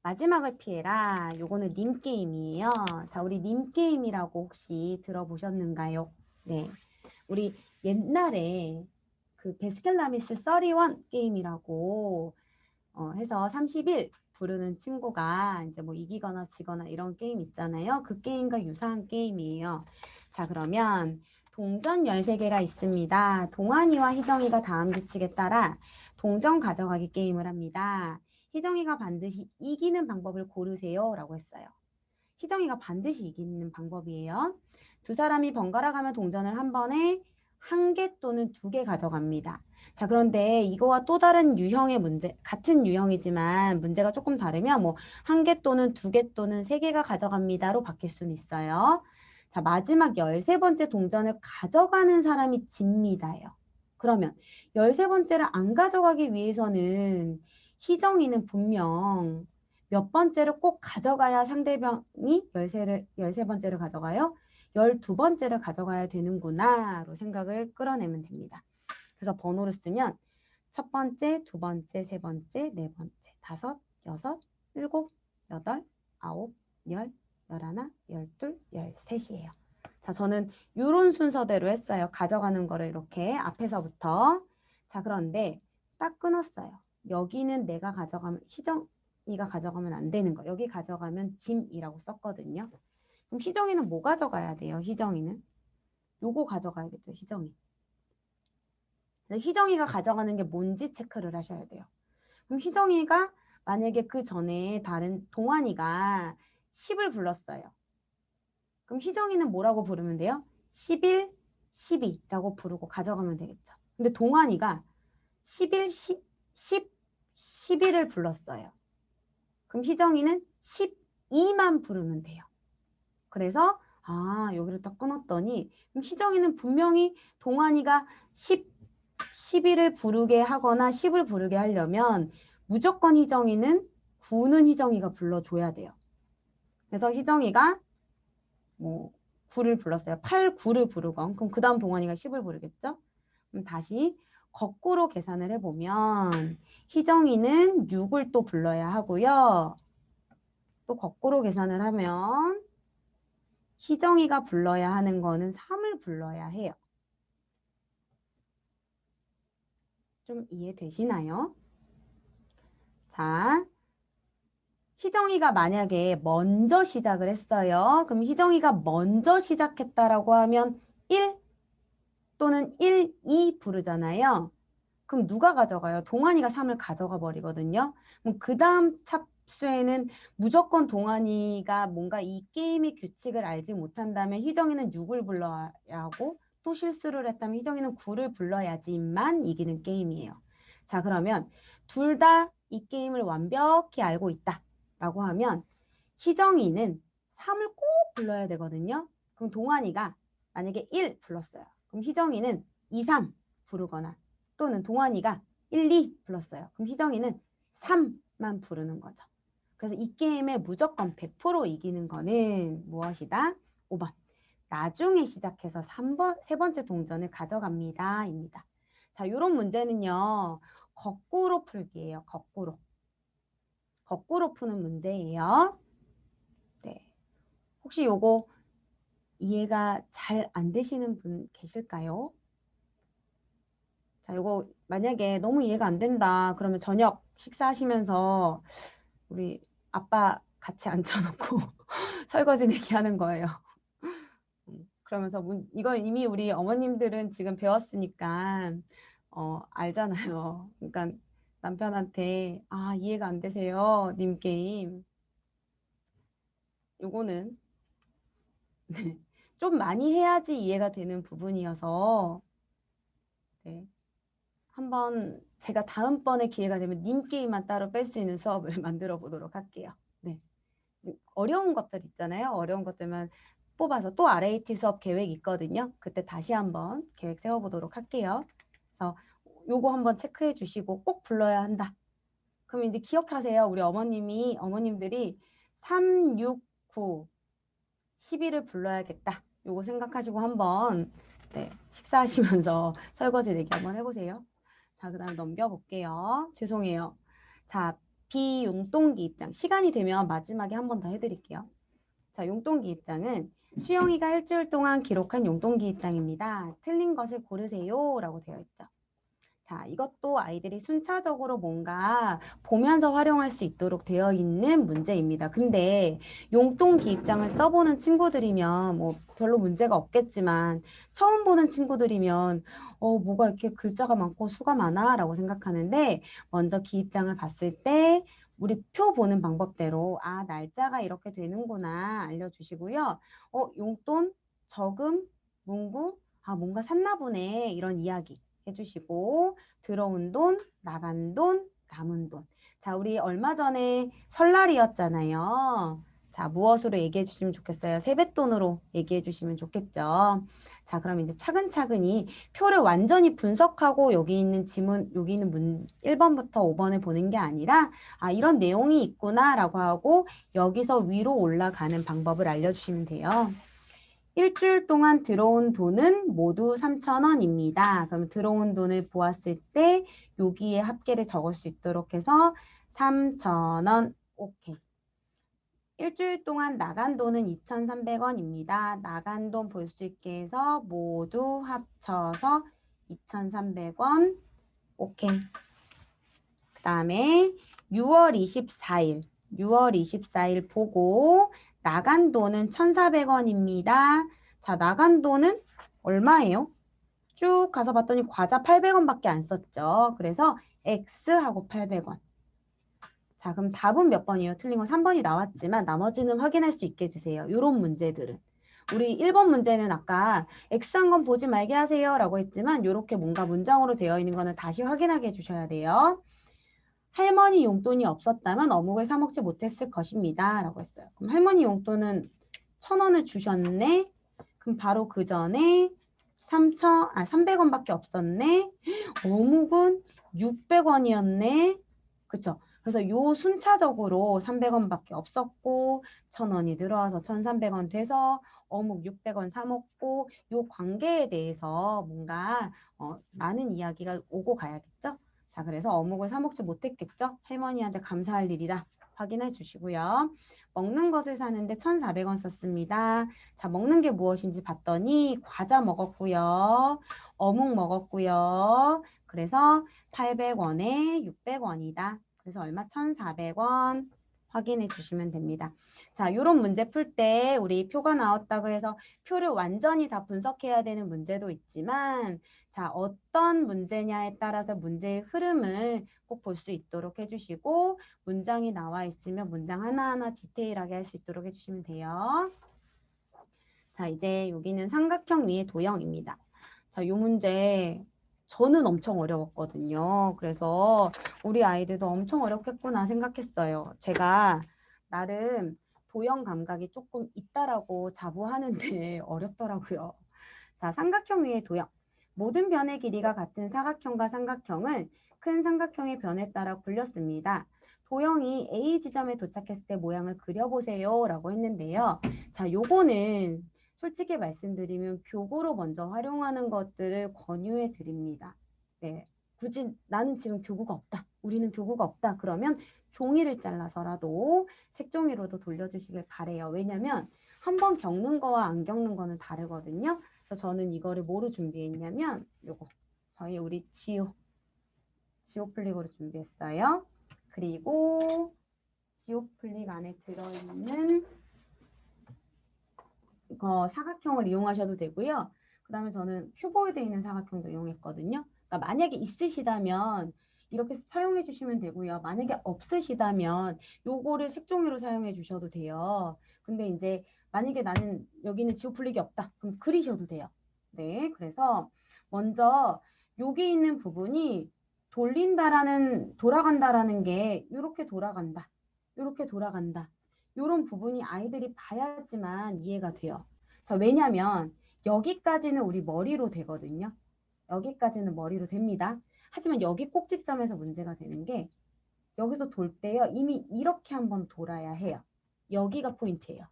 마지막을 피해라. 요거는 님 게임이에요. 자, 우리 님 게임이라고 혹시 들어보셨는가요? 네. 우리 옛날에 그 베스킨라빈스 31 게임이라고 해서 31 부르는 친구가 이제 뭐 이기거나 지거나 이런 게임 있잖아요. 그 게임과 유사한 게임이에요. 자, 그러면 동전 13개가 있습니다. 동환이와 희정이가 다음 규칙에 따라 동전 가져가기 게임을 합니다. 희정이가 반드시 이기는 방법을 고르세요 라고 했어요. 희정이가 반드시 이기는 방법이에요. 두 사람이 번갈아 가며 동전을 한 번에 한 개 또는 두 개 가져갑니다. 자, 그런데 이거와 또 다른 유형의 문제, 같은 유형이지만 문제가 조금 다르면 뭐 한 개 또는 두 개 또는 세 개가 가져갑니다로 바뀔 수는 있어요. 자, 마지막 13번째 동전을 가져가는 사람이 집니다예요. 그러면 13번째를 안 가져가기 위해서는 희정이는 분명 몇 번째를 꼭 가져가야 상대방이 13번째를 가져가요? 12번째를 가져가야 되는구나로 생각을 끌어내면 됩니다. 그래서 번호를 쓰면 첫 번째, 두 번째, 세 번째, 네 번째, 다섯, 여섯, 일곱, 여덟, 아홉, 열, 열하나, 열둘, 열셋이에요. 자, 저는 이런 순서대로 했어요. 가져가는 거를 이렇게 앞에서부터. 자, 그런데 딱 끊었어요. 여기는 내가 가져가면, 희정이가 가져가면 안 되는 거. 여기 가져가면 짐이라고 썼거든요. 그럼 희정이는 뭐 가져가야 돼요? 희정이는? 요거 가져가야겠죠, 희정이. 희정이가 가져가는 게 뭔지 체크를 하셔야 돼요. 그럼 희정이가 만약에 그 전에 다른 동환이가 10을 불렀어요. 그럼 희정이는 뭐라고 부르면 돼요? 11, 12라고 부르고 가져가면 되겠죠. 근데 동환이가 11, 10, 11을 불렀어요. 그럼 희정이는 12만 부르면 돼요. 그래서 여기를 딱 끊었더니 그럼 희정이는 분명히 동환이가 11을 부르게 하거나 10을 부르게 하려면 무조건 희정이는 9는 희정이가 불러줘야 돼요. 그래서 희정이가 뭐 9를 불렀어요. 8, 9를 부르건 그럼 그 다음 동환이가 10을 부르겠죠? 그럼 다시 거꾸로 계산을 해보면 희정이는 6을 또 불러야 하고요. 또 거꾸로 계산을 하면 희정이가 불러야 하는 거는 3을 불러야 해요. 좀 이해되시나요? 자, 희정이가 만약에 먼저 시작을 했어요. 그럼 희정이가 먼저 시작했다라고 하면 1 또는 1, 2 부르잖아요. 그럼 누가 가져가요? 동환이가 3을 가져가 버리거든요. 그럼 그 다음 찹수에는 무조건 동환이가 뭔가 이 게임의 규칙을 알지 못한다면 희정이는 6을 불러야 하고 또 실수를 했다면 희정이는 9를 불러야지만 이기는 게임이에요. 자, 그러면 둘 다 이 게임을 완벽히 알고 있다라고 하면 희정이는 3을 꼭 불러야 되거든요. 그럼 동환이가 만약에 1 불렀어요. 그럼 희정이는 2, 3 부르거나 또는 동환이가 1, 2 불렀어요. 그럼 희정이는 3만 부르는 거죠. 그래서 이 게임에 무조건 100% 이기는 거는 무엇이다? 5번. 나중에 시작해서 세 번째 동전을 가져갑니다. 입니다. 자, 이런 문제는요. 거꾸로 풀기예요. 거꾸로. 거꾸로 푸는 문제예요. 네. 혹시 요거 이해가 잘 안 되시는 분 계실까요? 자, 요거 만약에 너무 이해가 안 된다. 그러면 저녁 식사하시면서 우리 아빠 같이 앉혀놓고 설거지 내기 하는 거예요. 그러면서 이거 이미 우리 어머님들은 지금 배웠으니까 알잖아요. 그러니까 남편한테 이해가 안 되세요. 님 게임. 요거는 네, 좀 많이 해야지 이해가 되는 부분이어서 네, 한번 제가 다음번에 기회가 되면 님 게임만 따로 뺄 수 있는 수업을 만들어 보도록 할게요. 네. 어려운 것들 있잖아요. 어려운 것들만 뽑아서 또 RAT 수업 계획 있거든요. 그때 다시 한번 계획 세워보도록 할게요. 그래서 요거 한번 체크해 주시고 꼭 불러야 한다. 그럼 이제 기억하세요. 우리 어머님들이 3, 6, 9, 11을 불러야겠다. 요거 생각하시고 한번 네, 식사하시면서 설거지 내기 한번 해보세요. 자, 그 다음 넘겨볼게요. 죄송해요. 자, 비용동기 입장. 시간이 되면 마지막에 한 번 더 해드릴게요. 자, 용동기 입장은 수영이가 일주일 동안 기록한 용동기 입장입니다. 틀린 것을 고르세요. 라고 되어 있죠. 자, 이것도 아이들이 순차적으로 뭔가 보면서 활용할 수 있도록 되어 있는 문제입니다. 근데 용동기 입장을 써보는 친구들이면 뭐 별로 문제가 없겠지만 처음 보는 친구들이면 뭐가 이렇게 글자가 많고 수가 많아? 라고 생각하는데 먼저 기입장을 봤을 때 우리 표 보는 방법대로 날짜가 이렇게 되는구나 알려주시고요. 용돈, 저금, 문구 아, 뭔가 샀나 보네. 이런 이야기 해주시고, 들어온 돈, 나간 돈, 남은 돈. 자, 우리 얼마 전에 설날이었잖아요. 자, 무엇으로 얘기해 주시면 좋겠어요? 세뱃돈으로 얘기해 주시면 좋겠죠. 자, 그럼 이제 차근차근히 표를 완전히 분석하고 여기 있는 지문, 여기 있는 1번부터 5번을 보는 게 아니라, 아, 이런 내용이 있구나라고 하고 여기서 위로 올라가는 방법을 알려주시면 돼요. 일주일 동안 들어온 돈은 모두 3,000원입니다. 그럼 들어온 돈을 보았을 때 여기에 합계를 적을 수 있도록 해서 3,000원. 오케이. 일주일 동안 나간 돈은 2,300원입니다. 나간 돈 볼 수 있게 해서 모두 합쳐서 2,300원. 오케이. 그 다음에 6월 24일. 6월 24일 보고 나간 돈은 1,400원입니다. 자, 나간 돈은 얼마예요? 쭉 가서 봤더니 과자 800원밖에 안 썼죠. 그래서 X하고 800원. 자, 그럼 답은 몇 번이에요? 틀린 건 3번이 나왔지만 나머지는 확인할 수 있게 해주세요. 이런 문제들은. 우리 1번 문제는 아까 X한 건 보지 말게 하세요 라고 했지만 이렇게 뭔가 문장으로 되어 있는 거는 다시 확인하게 해주셔야 돼요. 할머니 용돈이 없었다면 어묵을 사 먹지 못했을 것입니다. 라고 했어요. 그럼 할머니 용돈은 1,000원을 주셨네. 그럼 바로 그 전에 300원밖에 없었네. 어묵은 600원이었네. 그쵸? 그래서 요 순차적으로 300원밖에 없었고 1,000원이 들어와서 1,300원 돼서 어묵 600원 사 먹고 요 관계에 대해서 뭔가 많은 이야기가 오고 가야겠죠? 자, 그래서 어묵을 사 먹지 못했겠죠? 할머니한테 감사할 일이다. 확인해 주시고요. 먹는 것을 사는데 1,400원 썼습니다. 자, 먹는 게 무엇인지 봤더니 과자 먹었고요. 어묵 먹었고요. 그래서 800원에 600원이다. 그래서 얼마? 1,400원 확인해 주시면 됩니다. 자, 이런 문제 풀 때 우리 표가 나왔다고 해서 표를 완전히 다 분석해야 되는 문제도 있지만 자, 어떤 문제냐에 따라서 문제의 흐름을 꼭 볼 수 있도록 해주시고 문장이 나와 있으면 문장 하나하나 디테일하게 할 수 있도록 해주시면 돼요. 자, 이제 여기는 삼각형 위의 도형입니다. 자, 이 문제 저는 엄청 어려웠거든요. 그래서 우리 아이들도 엄청 어렵겠구나 생각했어요. 제가 나름 도형 감각이 조금 있다라고 자부하는데 어렵더라고요. 자, 삼각형 위의 도형. 모든 변의 길이가 같은 사각형과 삼각형을 큰 삼각형의 변에 따라 굴렸습니다. 도형이 A 지점에 도착했을 때 모양을 그려보세요 라고 했는데요. 자, 요거는 솔직히 말씀드리면 교구로 먼저 활용하는 것들을 권유해 드립니다. 네, 굳이 나는 지금 교구가 없다. 우리는 교구가 없다. 그러면 종이를 잘라서라도 색종이로도 돌려주시길 바래요. 왜냐면 한번 겪는 거와 안 겪는 거는 다르거든요. 그래서 저는 이거를 뭐로 준비했냐면 요거 저희 우리 지오플릭으로 준비했어요. 그리고 지오플릭 안에 들어있는 사각형을 이용하셔도 되고요. 그 다음에 저는 큐보이드에 있는 사각형도 이용했거든요. 그러니까 만약에 있으시다면 이렇게 사용해 주시면 되고요. 만약에 없으시다면 요거를 색종이로 사용해 주셔도 돼요. 근데 이제 만약에 나는 여기는 지오플릭이 없다. 그럼 그리셔도 돼요. 네, 그래서 먼저 여기 있는 부분이 돌아간다라는 게 이렇게 돌아간다. 이렇게 돌아간다. 이런 부분이 아이들이 봐야지만 이해가 돼요. 자, 왜냐면 여기까지는 우리 머리로 되거든요. 여기까지는 머리로 됩니다. 하지만 여기 꼭지점에서 문제가 되는 게 여기서 돌 때요. 이미 이렇게 한번 돌아야 해요. 여기가 포인트예요.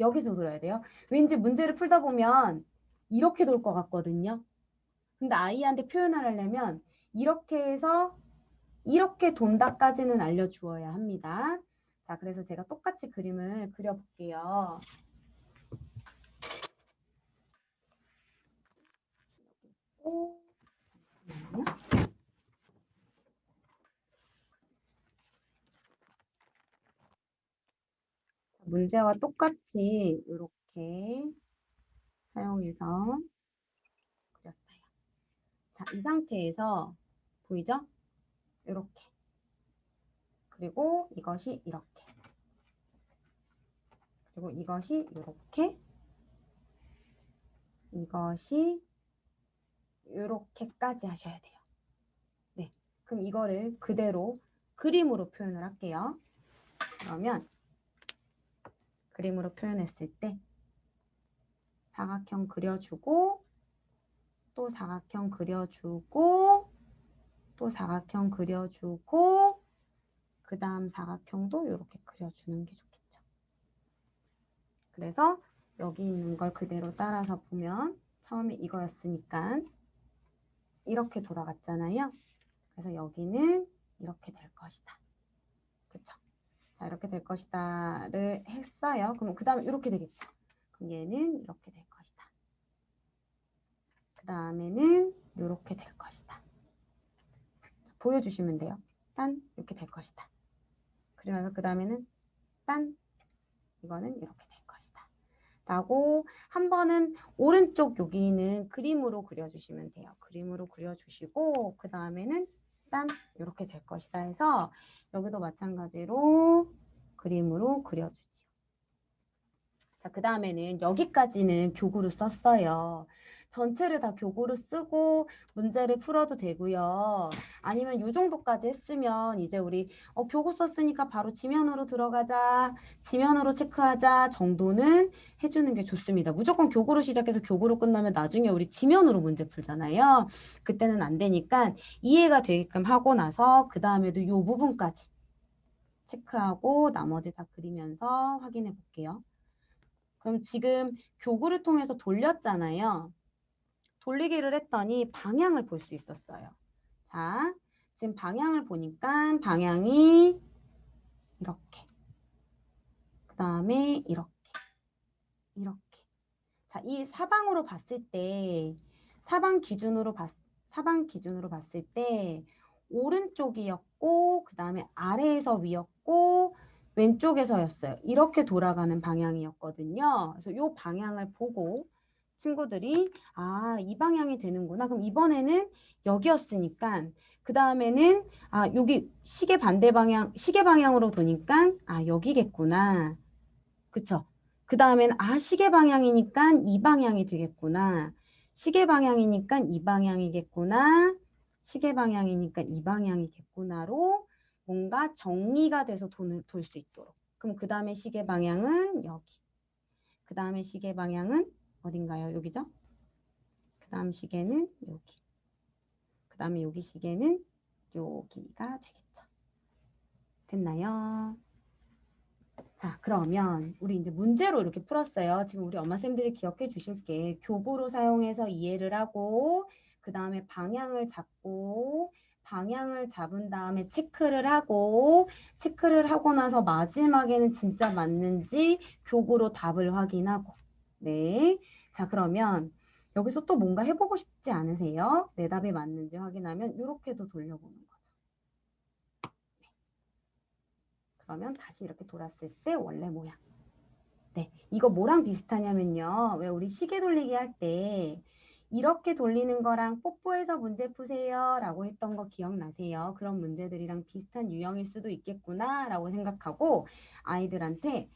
여기서 돌아야 돼요. 왠지 문제를 풀다 보면 이렇게 돌 것 같거든요. 근데 아이한테 표현을 하려면 이렇게 해서 이렇게 돈다까지는 알려주어야 합니다. 자, 그래서 제가 똑같이 그림을 그려볼게요. 문제와 똑같이 이렇게 사용해서 그렸어요. 자, 이 상태에서 보이죠? 이렇게. 그리고 이것이 이렇게. 그리고 이것이 이렇게. 이것이 이렇게까지 하셔야 돼요. 네, 그럼 이거를 그대로 그림으로 표현을 할게요. 그러면 그림으로 표현했을 때 사각형 그려주고 또 사각형 그려주고 또 사각형 그려주고 그 다음 사각형도 이렇게 그려주는 게 좋겠죠. 그래서 여기 있는 걸 그대로 따라서 보면 처음에 이거였으니까 이렇게 돌아갔잖아요. 그래서 여기는 이렇게 될 것이다. 그렇죠? 자, 이렇게 될 것이다를 했어요. 그럼 그 다음에 이렇게 되겠죠. 그럼 얘는 이렇게 될 것이다. 그 다음에는 이렇게 될 것이다. 보여주시면 돼요. 딴 이렇게 될 것이다. 그러면서 그 다음에는 딴 이거는 이렇게 될 것이다. 라고 한 번은 오른쪽 여기는 그림으로 그려주시면 돼요. 그림으로 그려주시고 그 다음에는 딴 이렇게 될 것이다 해서 여기도 마찬가지로 그림으로 그려주지요. 자, 그 다음에는 여기까지는 교구로 썼어요. 전체를 다 교구로 쓰고 문제를 풀어도 되고요. 아니면 이 정도까지 했으면 이제 우리 교구 썼으니까 바로 지면으로 들어가자, 지면으로 체크하자 정도는 해주는 게 좋습니다. 무조건 교구로 시작해서 교구로 끝나면 나중에 우리 지면으로 문제 풀잖아요. 그때는 안 되니까 이해가 되게끔 하고 나서 그 다음에도 이 부분까지 체크하고 나머지 다 그리면서 확인해 볼게요. 그럼 지금 교구를 통해서 돌렸잖아요. 돌리기를 했더니 방향을 볼 수 있었어요. 자, 지금 방향을 보니까 방향이 이렇게. 그 다음에 이렇게. 이렇게. 자, 이 사방으로 봤을 때, 사방 기준으로 봤을 때, 오른쪽이었고, 그 다음에 아래에서 위였고, 왼쪽에서였어요. 이렇게 돌아가는 방향이었거든요. 그래서 이 방향을 보고 친구들이 이 방향이 되는구나. 그럼 이번에는 여기였으니까 그 다음에는 여기 시계 반대 방향, 시계 방향으로 도니까 여기겠구나. 그쵸? 그 다음에는 시계 방향이니까 이 방향이 되겠구나. 시계 방향이니까 이 방향이겠구나. 시계 방향이니까 이 방향이겠구나로 뭔가 정리가 돼서 돌 수 있도록. 그럼 그 다음에 시계 방향은 여기. 그 다음에 시계 방향은 어딘가요? 여기죠? 그 다음 시계는 여기. 그 다음에 여기 시계는 여기가 되겠죠. 됐나요? 자, 그러면 우리 이제 문제로 이렇게 풀었어요. 지금 우리 엄마쌤들이 기억해 주실게. 교구로 사용해서 이해를 하고 그 다음에 방향을 잡고 방향을 잡은 다음에 체크를 하고 체크를 하고 나서 마지막에는 진짜 맞는지 교구로 답을 확인하고 네. 자, 그러면 여기서 또 뭔가 해보고 싶지 않으세요? 내 답이 맞는지 확인하면 이렇게도 돌려보는 거죠. 그러면 다시 이렇게 돌았을 때 원래 모양. 네, 이거 뭐랑 비슷하냐면요. 왜 우리 시계 돌리기 할 때 이렇게 돌리는 거랑 뽀뽀해서 문제 푸세요 라고 했던 거 기억나세요? 그런 문제들이랑 비슷한 유형일 수도 있겠구나 라고 생각하고 아이들한테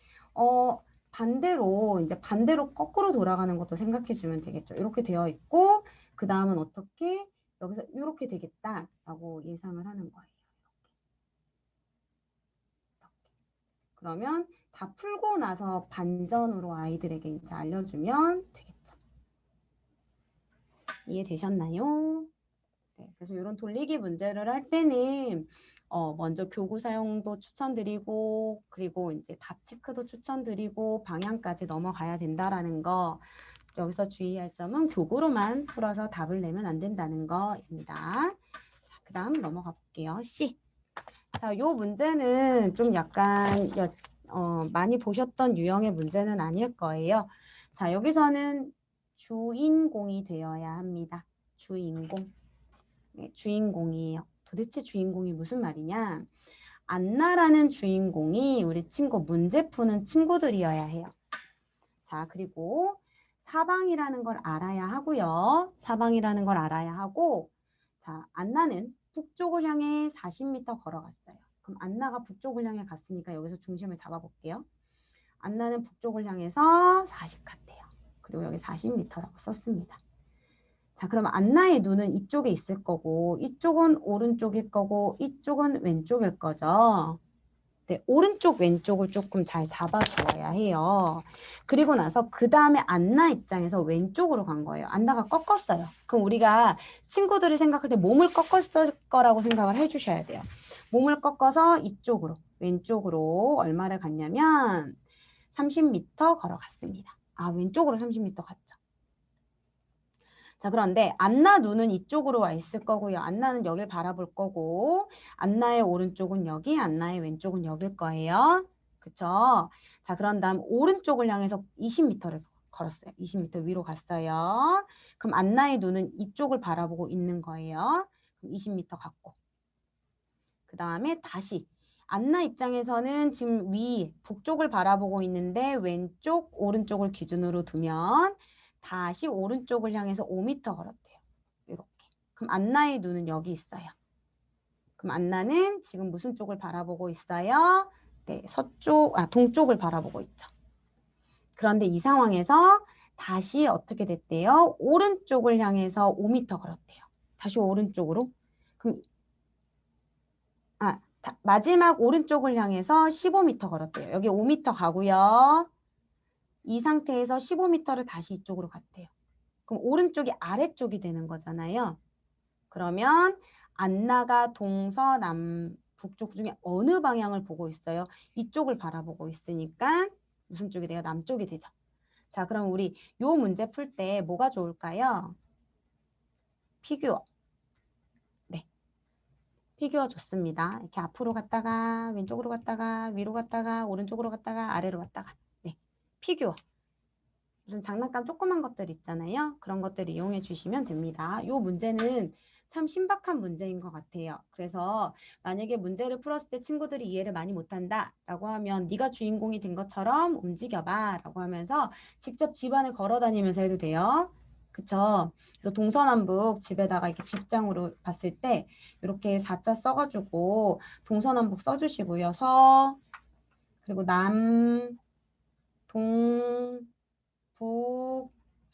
반대로 거꾸로 돌아가는 것도 생각해 주면 되겠죠. 이렇게 되어 있고 그 다음은 어떻게 여기서 이렇게 되겠다라고 예상을 하는 거예요. 그러면 다 풀고 나서 반전으로 아이들에게 이제 알려주면 되겠죠. 이해되셨나요? 네, 그래서 이런 돌리기 문제를 할 때는 먼저 교구 사용도 추천드리고 그리고 이제 답 체크도 추천드리고 방향까지 넘어가야 된다라는 거 여기서 주의할 점은 교구로만 풀어서 답을 내면 안 된다는 거입니다. 자, 그 다음 넘어가 볼게요. C. 자, 요 문제는 좀 약간 많이 보셨던 유형의 문제는 아닐 거예요. 자, 여기서는 주인공이 되어야 합니다. 주인공. 네, 주인공이에요. 도대체 주인공이 무슨 말이냐? 안나라는 주인공이 우리 친구 문제 푸는 친구들이어야 해요. 자, 그리고 사방이라는 걸 알아야 하고요. 사방이라는 걸 알아야 하고 자, 안나는 북쪽을 향해 40m 걸어갔어요. 그럼 안나가 북쪽을 향해 갔으니까 여기서 중심을 잡아볼게요. 안나는 북쪽을 향해서 40 갔대요. 그리고 여기 40m라고 썼습니다. 자, 그럼 안나의 눈은 이쪽에 있을 거고 이쪽은 오른쪽일 거고 이쪽은 왼쪽일 거죠. 네, 오른쪽 왼쪽을 조금 잘 잡아주어야 해요. 그리고 나서 그 다음에 안나 입장에서 왼쪽으로 간 거예요. 안나가 꺾었어요. 그럼 우리가 친구들이 생각할 때 몸을 꺾었을 거라고 생각을 해주셔야 돼요. 몸을 꺾어서 이쪽으로 왼쪽으로 얼마를 갔냐면 30m 걸어갔습니다. 아, 왼쪽으로 30m 갔죠. 자, 그런데 안나 눈은 이쪽으로 와 있을 거고요. 안나는 여길 바라볼 거고 안나의 오른쪽은 여기, 안나의 왼쪽은 여길 거예요. 그쵸? 자, 그런 다음 오른쪽을 향해서 20m를 걸었어요. 20m 위로 갔어요. 그럼 안나의 눈은 이쪽을 바라보고 있는 거예요. 그럼 20m 갔고 그 다음에 다시 안나 입장에서는 지금 위 북쪽을 바라보고 있는데 왼쪽, 오른쪽을 기준으로 두면 다시 오른쪽을 향해서 5m 걸었대요. 이렇게. 그럼 안나의 눈은 여기 있어요. 그럼 안나는 지금 무슨 쪽을 바라보고 있어요? 네, 동쪽을 바라보고 있죠. 그런데 이 상황에서 다시 어떻게 됐대요? 오른쪽을 향해서 5m 걸었대요. 다시 오른쪽으로. 그럼 마지막 오른쪽을 향해서 15m 걸었대요. 여기 5m 가고요. 이 상태에서 15m를 다시 이쪽으로 갔대요. 그럼 오른쪽이 아래쪽이 되는 거잖아요. 그러면 안나가 동서남 북쪽 중에 어느 방향을 보고 있어요? 이쪽을 바라보고 있으니까 무슨 쪽이 돼요? 남쪽이 되죠. 자, 그럼 우리 요 문제 풀 때 뭐가 좋을까요? 피규어. 네. 피규어 좋습니다. 이렇게 앞으로 갔다가 왼쪽으로 갔다가 위로 갔다가 오른쪽으로 갔다가 아래로 갔다가 네, 피규어. 무슨 장난감 조그만 것들 있잖아요. 그런 것들 이용해 주시면 됩니다. 이 문제는 참 신박한 문제인 것 같아요. 그래서 만약에 문제를 풀었을 때 친구들이 이해를 많이 못한다 라고 하면 네가 주인공이 된 것처럼 움직여봐 라고 하면서 직접 집안을 걸어 다니면서 해도 돼요. 그쵸? 그래서 동서남북 집에다가 이렇게 빗장으로 봤을 때 이렇게 4자 써가지고 동서남북 써주시고요. 그리고 북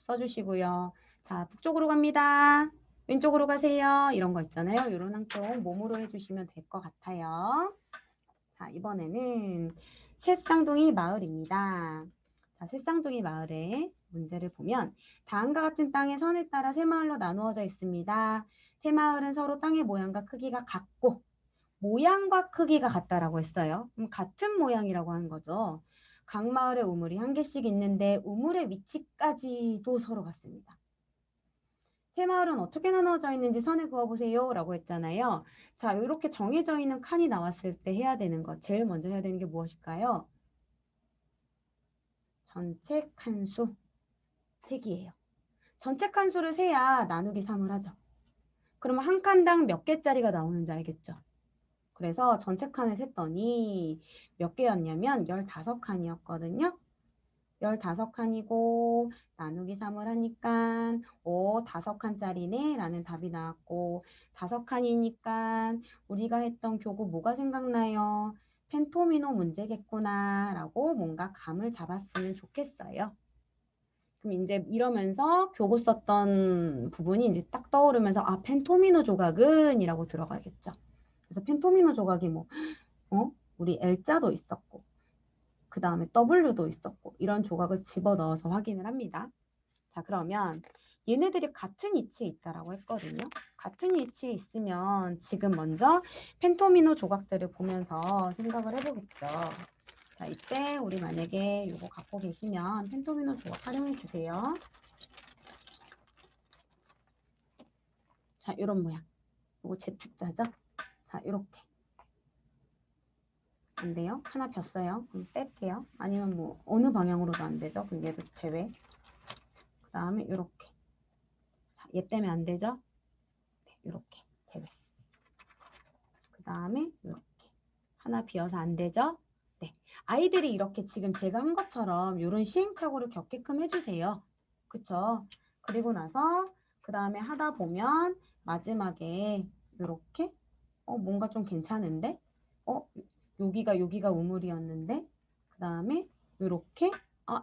써주시고요. 자, 북쪽으로 갑니다. 왼쪽으로 가세요. 이런 거 있잖아요. 이런 항목 몸으로 해주시면 될 것 같아요. 자, 이번에는 새쌍둥이 마을입니다. 자, 새쌍둥이 마을의 문제를 보면 다음과 같은 땅의 선을 따라 세 마을로 나누어져 있습니다. 세 마을은 서로 땅의 모양과 크기가 같고 모양과 크기가 같다라고 했어요. 그럼 같은 모양이라고 하는 거죠. 각 마을에 우물이 한 개씩 있는데 우물의 위치까지도 서로 같습니다. 세 마을은 어떻게 나눠져 있는지 선을 그어보세요 라고 했잖아요. 자, 이렇게 정해져 있는 칸이 나왔을 때 해야 되는 것, 제일 먼저 해야 되는 게 무엇일까요? 전체 칸수 세기예요. 전체 칸수를 세야 나누기 3을 하죠. 그러면 한 칸당 몇 개짜리가 나오는지 알겠죠? 그래서 전체 칸을 셌더니 몇 개였냐면 15칸이었거든요. 15칸이고 나누기 3을 하니까 5칸짜리네 라는 답이 나왔고 5칸이니까 우리가 했던 교구 뭐가 생각나요? 펜토미노 문제겠구나 라고 뭔가 감을 잡았으면 좋겠어요. 그럼 이제 이러면서 교구 썼던 부분이 이제 딱 떠오르면서 아 펜토미노 조각은 이라고 들어가겠죠. 그래서 펜토미노 조각이 우리 L자도 있었고 그 다음에 W도 있었고 이런 조각을 집어넣어서 확인을 합니다. 자, 그러면 얘네들이 같은 위치에 있다라고 했거든요. 같은 위치에 있으면 지금 먼저 펜토미노 조각들을 보면서 생각을 해보겠죠. 자, 이때 우리 만약에 이거 갖고 계시면 펜토미노 조각 활용해 주세요. 자, 이런 모양. 이거 Z자죠? 자, 이렇게. 안 돼요? 하나 폈어요. 그럼 뺄게요. 아니면 뭐 어느 방향으로도 안 되죠. 그럼 얘도 제외. 그 다음에 이렇게. 자, 얘 때문에 안 되죠? 네, 이렇게 제외. 그 다음에 이렇게. 하나 비어서 안 되죠? 네. 아이들이 이렇게 지금 제가 한 것처럼 이런 시행착오를 겪게끔 해주세요. 그쵸? 그리고 나서 그 다음에 하다 보면 마지막에 이렇게 뭔가 좀 괜찮은데? 여기가 우물이었는데 그 다음에 이렇게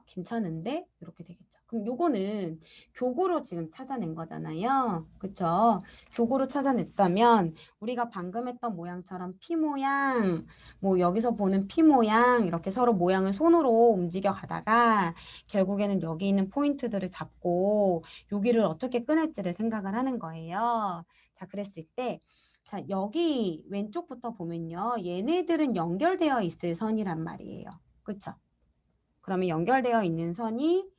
괜찮은데? 이렇게 되겠죠. 그럼 요거는 교구로 지금 찾아낸 거잖아요. 그쵸? 교구로 찾아냈다면 우리가 방금 했던 모양처럼 피 모양, 뭐 여기서 보는 피 모양 이렇게 서로 모양을 손으로 움직여 가다가 결국에는 여기 있는 포인트들을 잡고 여기를 어떻게 끊을지를 생각을 하는 거예요. 자, 그랬을 때 자, 여기 왼쪽부터 보면요. 얘네들은 연결되어 있을 선이란 말이에요. 그쵸? 그러면 연결되어 있는 선이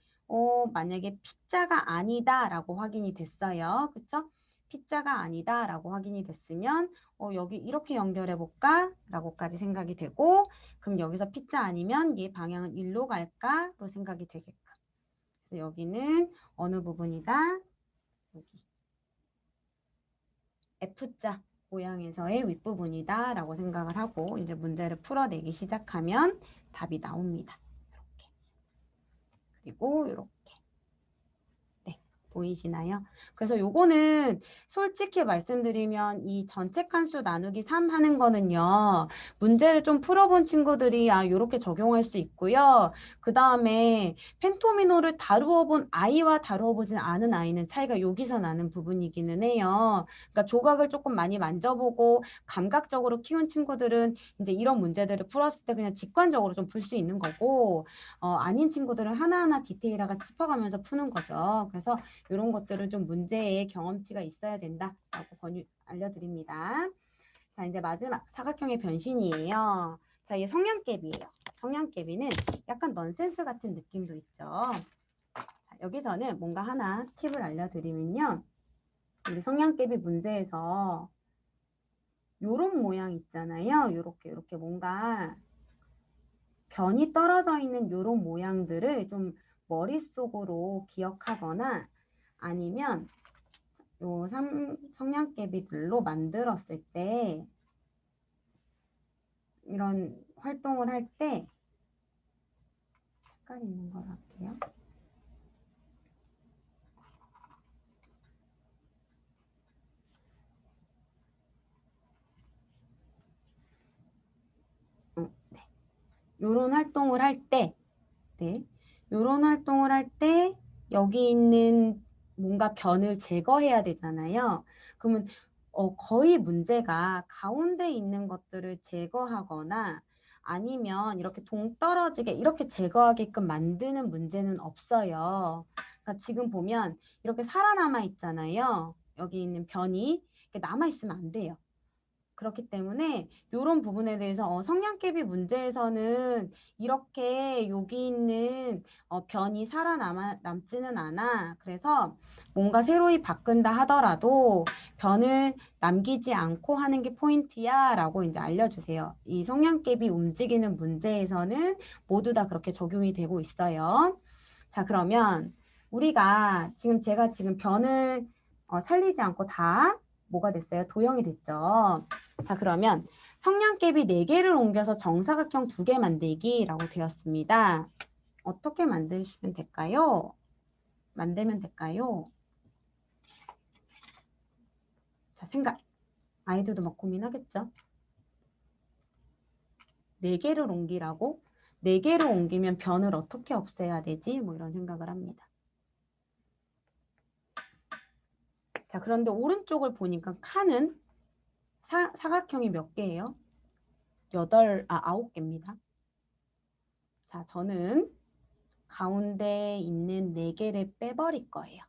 만약에 P자가 아니다라고 확인이 됐어요. 그쵸? P자가 아니다라고 확인이 됐으면 여기 이렇게 연결해 볼까? 라고까지 생각이 되고 그럼 여기서 P자 아니면 얘 방향은 일로 갈까?로 생각이 되게끔. 그래서 여기는 어느 부분이다? 여기 F자 모양에서의 윗부분이다 라고 생각을 하고 이제 문제를 풀어내기 시작하면 답이 나옵니다. 이렇게. 그리고 이렇게. 네, 보이시나요? 그래서 요거는 솔직히 말씀드리면 이 전체 칸수 나누기 3 하는 거는요. 문제를 좀 풀어본 친구들이 요렇게 적용할 수 있고요. 그 다음에 펜토미노를 다루어 본 아이와 다루어 보진 않은 아이는 차이가 여기서 나는 부분이기는 해요. 그러니까 조각을 조금 많이 만져보고 감각적으로 키운 친구들은 이제 이런 문제들을 풀었을 때 그냥 직관적으로 좀 풀 수 있는 거고 아닌 친구들은 하나하나 디테일하게 짚어가면서 푸는 거죠. 그래서 이런 것들은 좀 문제의 경험치가 있어야 된다라고 알려드립니다. 자, 이제 마지막 사각형의 변신이에요. 자, 이게 성냥개비예요. 성냥개비는 약간 넌센스 같은 느낌도 있죠. 자, 여기서는 뭔가 하나 팁을 알려드리면요. 우리 성냥개비 문제에서 요런 모양 있잖아요. 요렇게 뭔가 변이 떨어져 있는 요런 모양들을 좀 머릿속으로 기억하거나 아니면 요 성냥개비들로 만들었을 때 이런 활동을 할 때 색깔 있는 걸 할게요. 네. 요런 활동을 할 때, 네. 요런 활동을 할 때 여기 있는 뭔가 변을 제거해야 되잖아요. 그러면 거의 문제가 가운데 있는 것들을 제거하거나 아니면 이렇게 동떨어지게 이렇게 제거하게끔 만드는 문제는 없어요. 그러니까 지금 보면 이렇게 살아남아 있잖아요. 여기 있는 변이 남아있으면 안 돼요. 그렇기 때문에 이런 부분에 대해서 성냥개비 문제에서는 이렇게 여기 있는 변이 살아남지는 않아. 그래서 뭔가 새로이 바꾼다 하더라도 변을 남기지 않고 하는 게 포인트야 라고 이제 알려주세요. 이 성냥개비 움직이는 문제에서는 모두 다 그렇게 적용이 되고 있어요. 자, 그러면 우리가 제가 지금 변을 살리지 않고 다 뭐가 됐어요? 도형이 됐죠. 자, 그러면 성냥개비 4개를 옮겨서 정사각형 2개 만들기라고 되었습니다. 어떻게 만드시면 될까요? 만들면 될까요? 자, 생각. 아이들도 막 고민하겠죠? 4개를 옮기라고? 4개를 옮기면 변을 어떻게 없애야 되지? 뭐 이런 생각을 합니다. 자, 그런데 오른쪽을 보니까 칸은 사각형이 몇 개예요? 9개입니다. 자, 저는 가운데 있는 4개를 빼버릴 거예요.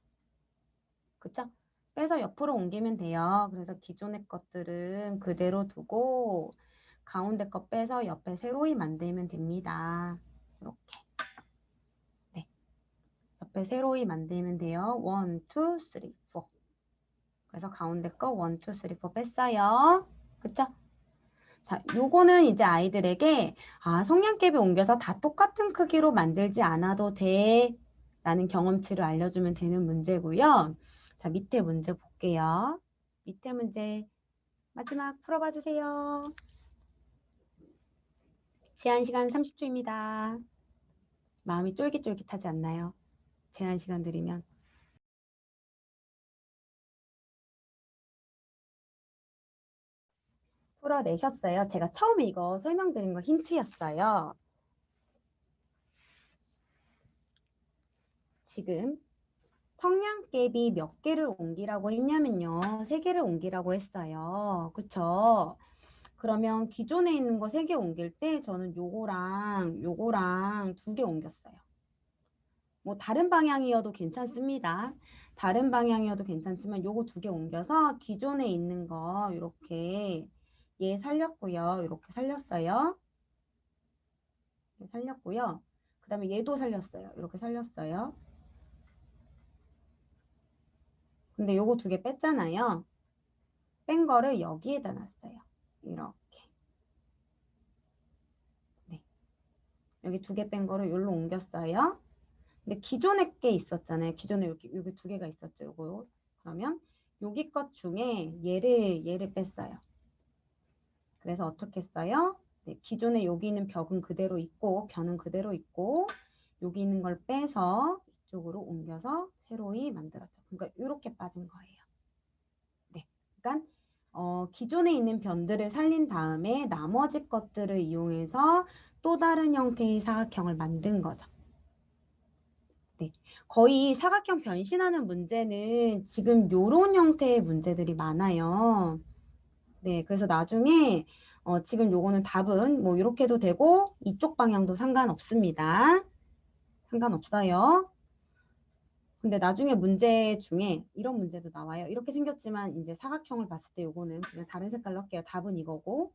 그쵸? 빼서 옆으로 옮기면 돼요. 그래서 기존의 것들은 그대로 두고 가운데 거 빼서 옆에 세로이 만들면 됩니다. 이렇게. 네. 옆에 세로이 만들면 돼요. 1, 2, 3, 4. 그래서 가운데 거 1, 2, 3, 4 뺐어요. 그쵸? 자, 요거는 이제 아이들에게 성냥개비 옮겨서 다 똑같은 크기로 만들지 않아도 돼 라는 경험치를 알려주면 되는 문제고요. 자, 밑에 문제 볼게요. 밑에 문제 마지막 풀어봐 주세요. 제한 시간 30초입니다. 마음이 쫄깃쫄깃하지 않나요? 제한 시간 드리면. 풀어내셨어요. 제가 처음에 이거 설명드린 거 힌트였어요. 지금 성냥개비 몇 개를 옮기라고 했냐면요. 3개를 옮기라고 했어요. 그쵸? 그러면 기존에 있는 거 3개 옮길 때 저는 요거랑 2개 옮겼어요. 뭐 다른 방향이어도 괜찮습니다. 다른 방향이어도 괜찮지만 요거 2개 옮겨서 기존에 있는 거 이렇게 얘 살렸고요. 이렇게 살렸어요. 살렸고요. 그 다음에 얘도 살렸어요. 이렇게 살렸어요. 근데 요거 2개 뺐잖아요. 뺀 거를 여기에다 놨어요. 이렇게. 네. 여기 2개 뺀 거를 여기로 옮겼어요. 근데 기존에 게 있었잖아요. 기존에 여기 2개가 있었죠. 요거. 그러면 여기 것 중에 얘를 뺐어요. 그래서 어떻게 써요? 네, 기존에 여기 있는 벽은 그대로 있고 변은 그대로 있고 여기 있는 걸 빼서 이쪽으로 옮겨서 새로이 만들었죠. 그러니까 이렇게 빠진 거예요. 네, 그러니까 기존에 있는 변들을 살린 다음에 나머지 것들을 이용해서 또 다른 형태의 사각형을 만든 거죠. 네, 거의 사각형 변신하는 문제는 지금 요런 형태의 문제들이 많아요. 네, 그래서 나중에 지금 요거는 답은 뭐 이렇게 해도 되고 이쪽 방향도 상관없습니다. 상관없어요. 근데 나중에 문제 중에 이런 문제도 나와요. 이렇게 생겼지만 이제 사각형을 봤을 때 요거는 그냥 다른 색깔로 할게요. 답은 이거고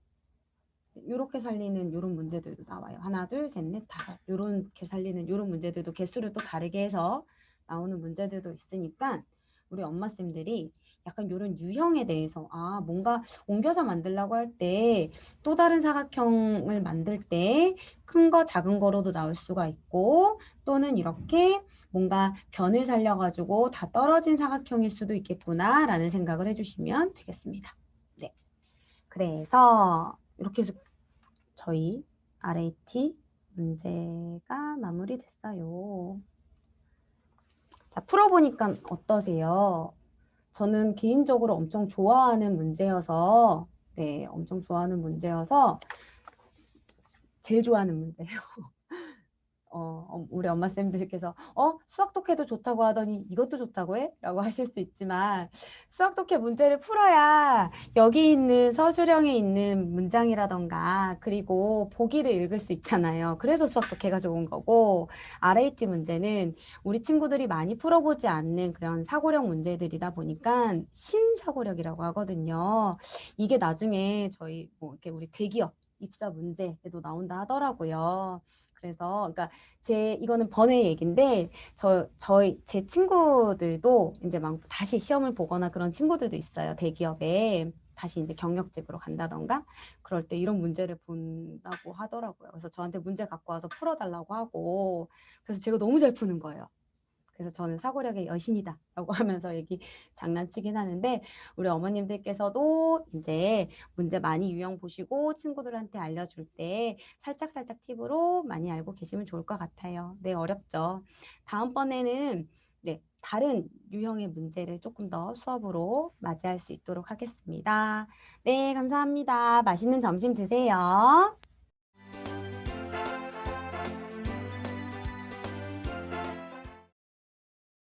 이렇게 살리는 이런 문제들도 나와요. 하나, 둘, 셋, 넷, 다섯. 이렇게 살리는 이런 문제들도 개수를 또 다르게 해서 나오는 문제들도 있으니까 우리 엄마쌤들이 약간 이런 유형에 대해서 뭔가 옮겨서 만들려고 할 때 또 다른 사각형을 만들 때 큰 거 작은 거로도 나올 수가 있고 또는 이렇게 뭔가 변을 살려가지고 다 떨어진 사각형일 수도 있겠구나 라는 생각을 해주시면 되겠습니다. 네. 그래서 이렇게 해서 저희 RAT 문제가 마무리됐어요. 자, 풀어보니까 어떠세요? 저는 개인적으로 엄청 좋아하는 문제여서, 네, 엄청 좋아하는 문제여서 제일 좋아하는 문제예요. 우리 엄마 쌤들께서 수학 독해도 좋다고 하더니 이것도 좋다고 해? 라고 하실 수 있지만 수학 독해 문제를 풀어야 여기 있는 서술형에 있는 문장이라던가 그리고 보기를 읽을 수 있잖아요. 그래서 수학 독해가 좋은 거고 RAT 문제는 우리 친구들이 많이 풀어보지 않는 그런 사고력 문제들이다 보니까 신사고력이라고 하거든요. 이게 나중에 저희 뭐 이렇게 우리 대기업 입사 문제에도 나온다 하더라고요. 그래서 그러니까 이거는 번외 얘기인데 제 친구들도 이제 막 다시 시험을 보거나 그런 친구들도 있어요. 대기업에 다시 이제 경력직으로 간다던가 그럴 때 이런 문제를 본다고 하더라고요. 그래서 저한테 문제 갖고 와서 풀어달라고 하고 그래서 제가 너무 잘 푸는 거예요. 그래서 저는 사고력의 여신이다라고 하면서 장난치긴 하는데 우리 어머님들께서도 이제 문제 많이 유형 보시고 친구들한테 알려줄 때 살짝살짝 팁으로 많이 알고 계시면 좋을 것 같아요. 네, 어렵죠. 다음번에는 네, 다른 유형의 문제를 조금 더 수업으로 맞이할 수 있도록 하겠습니다. 네, 감사합니다. 맛있는 점심 드세요.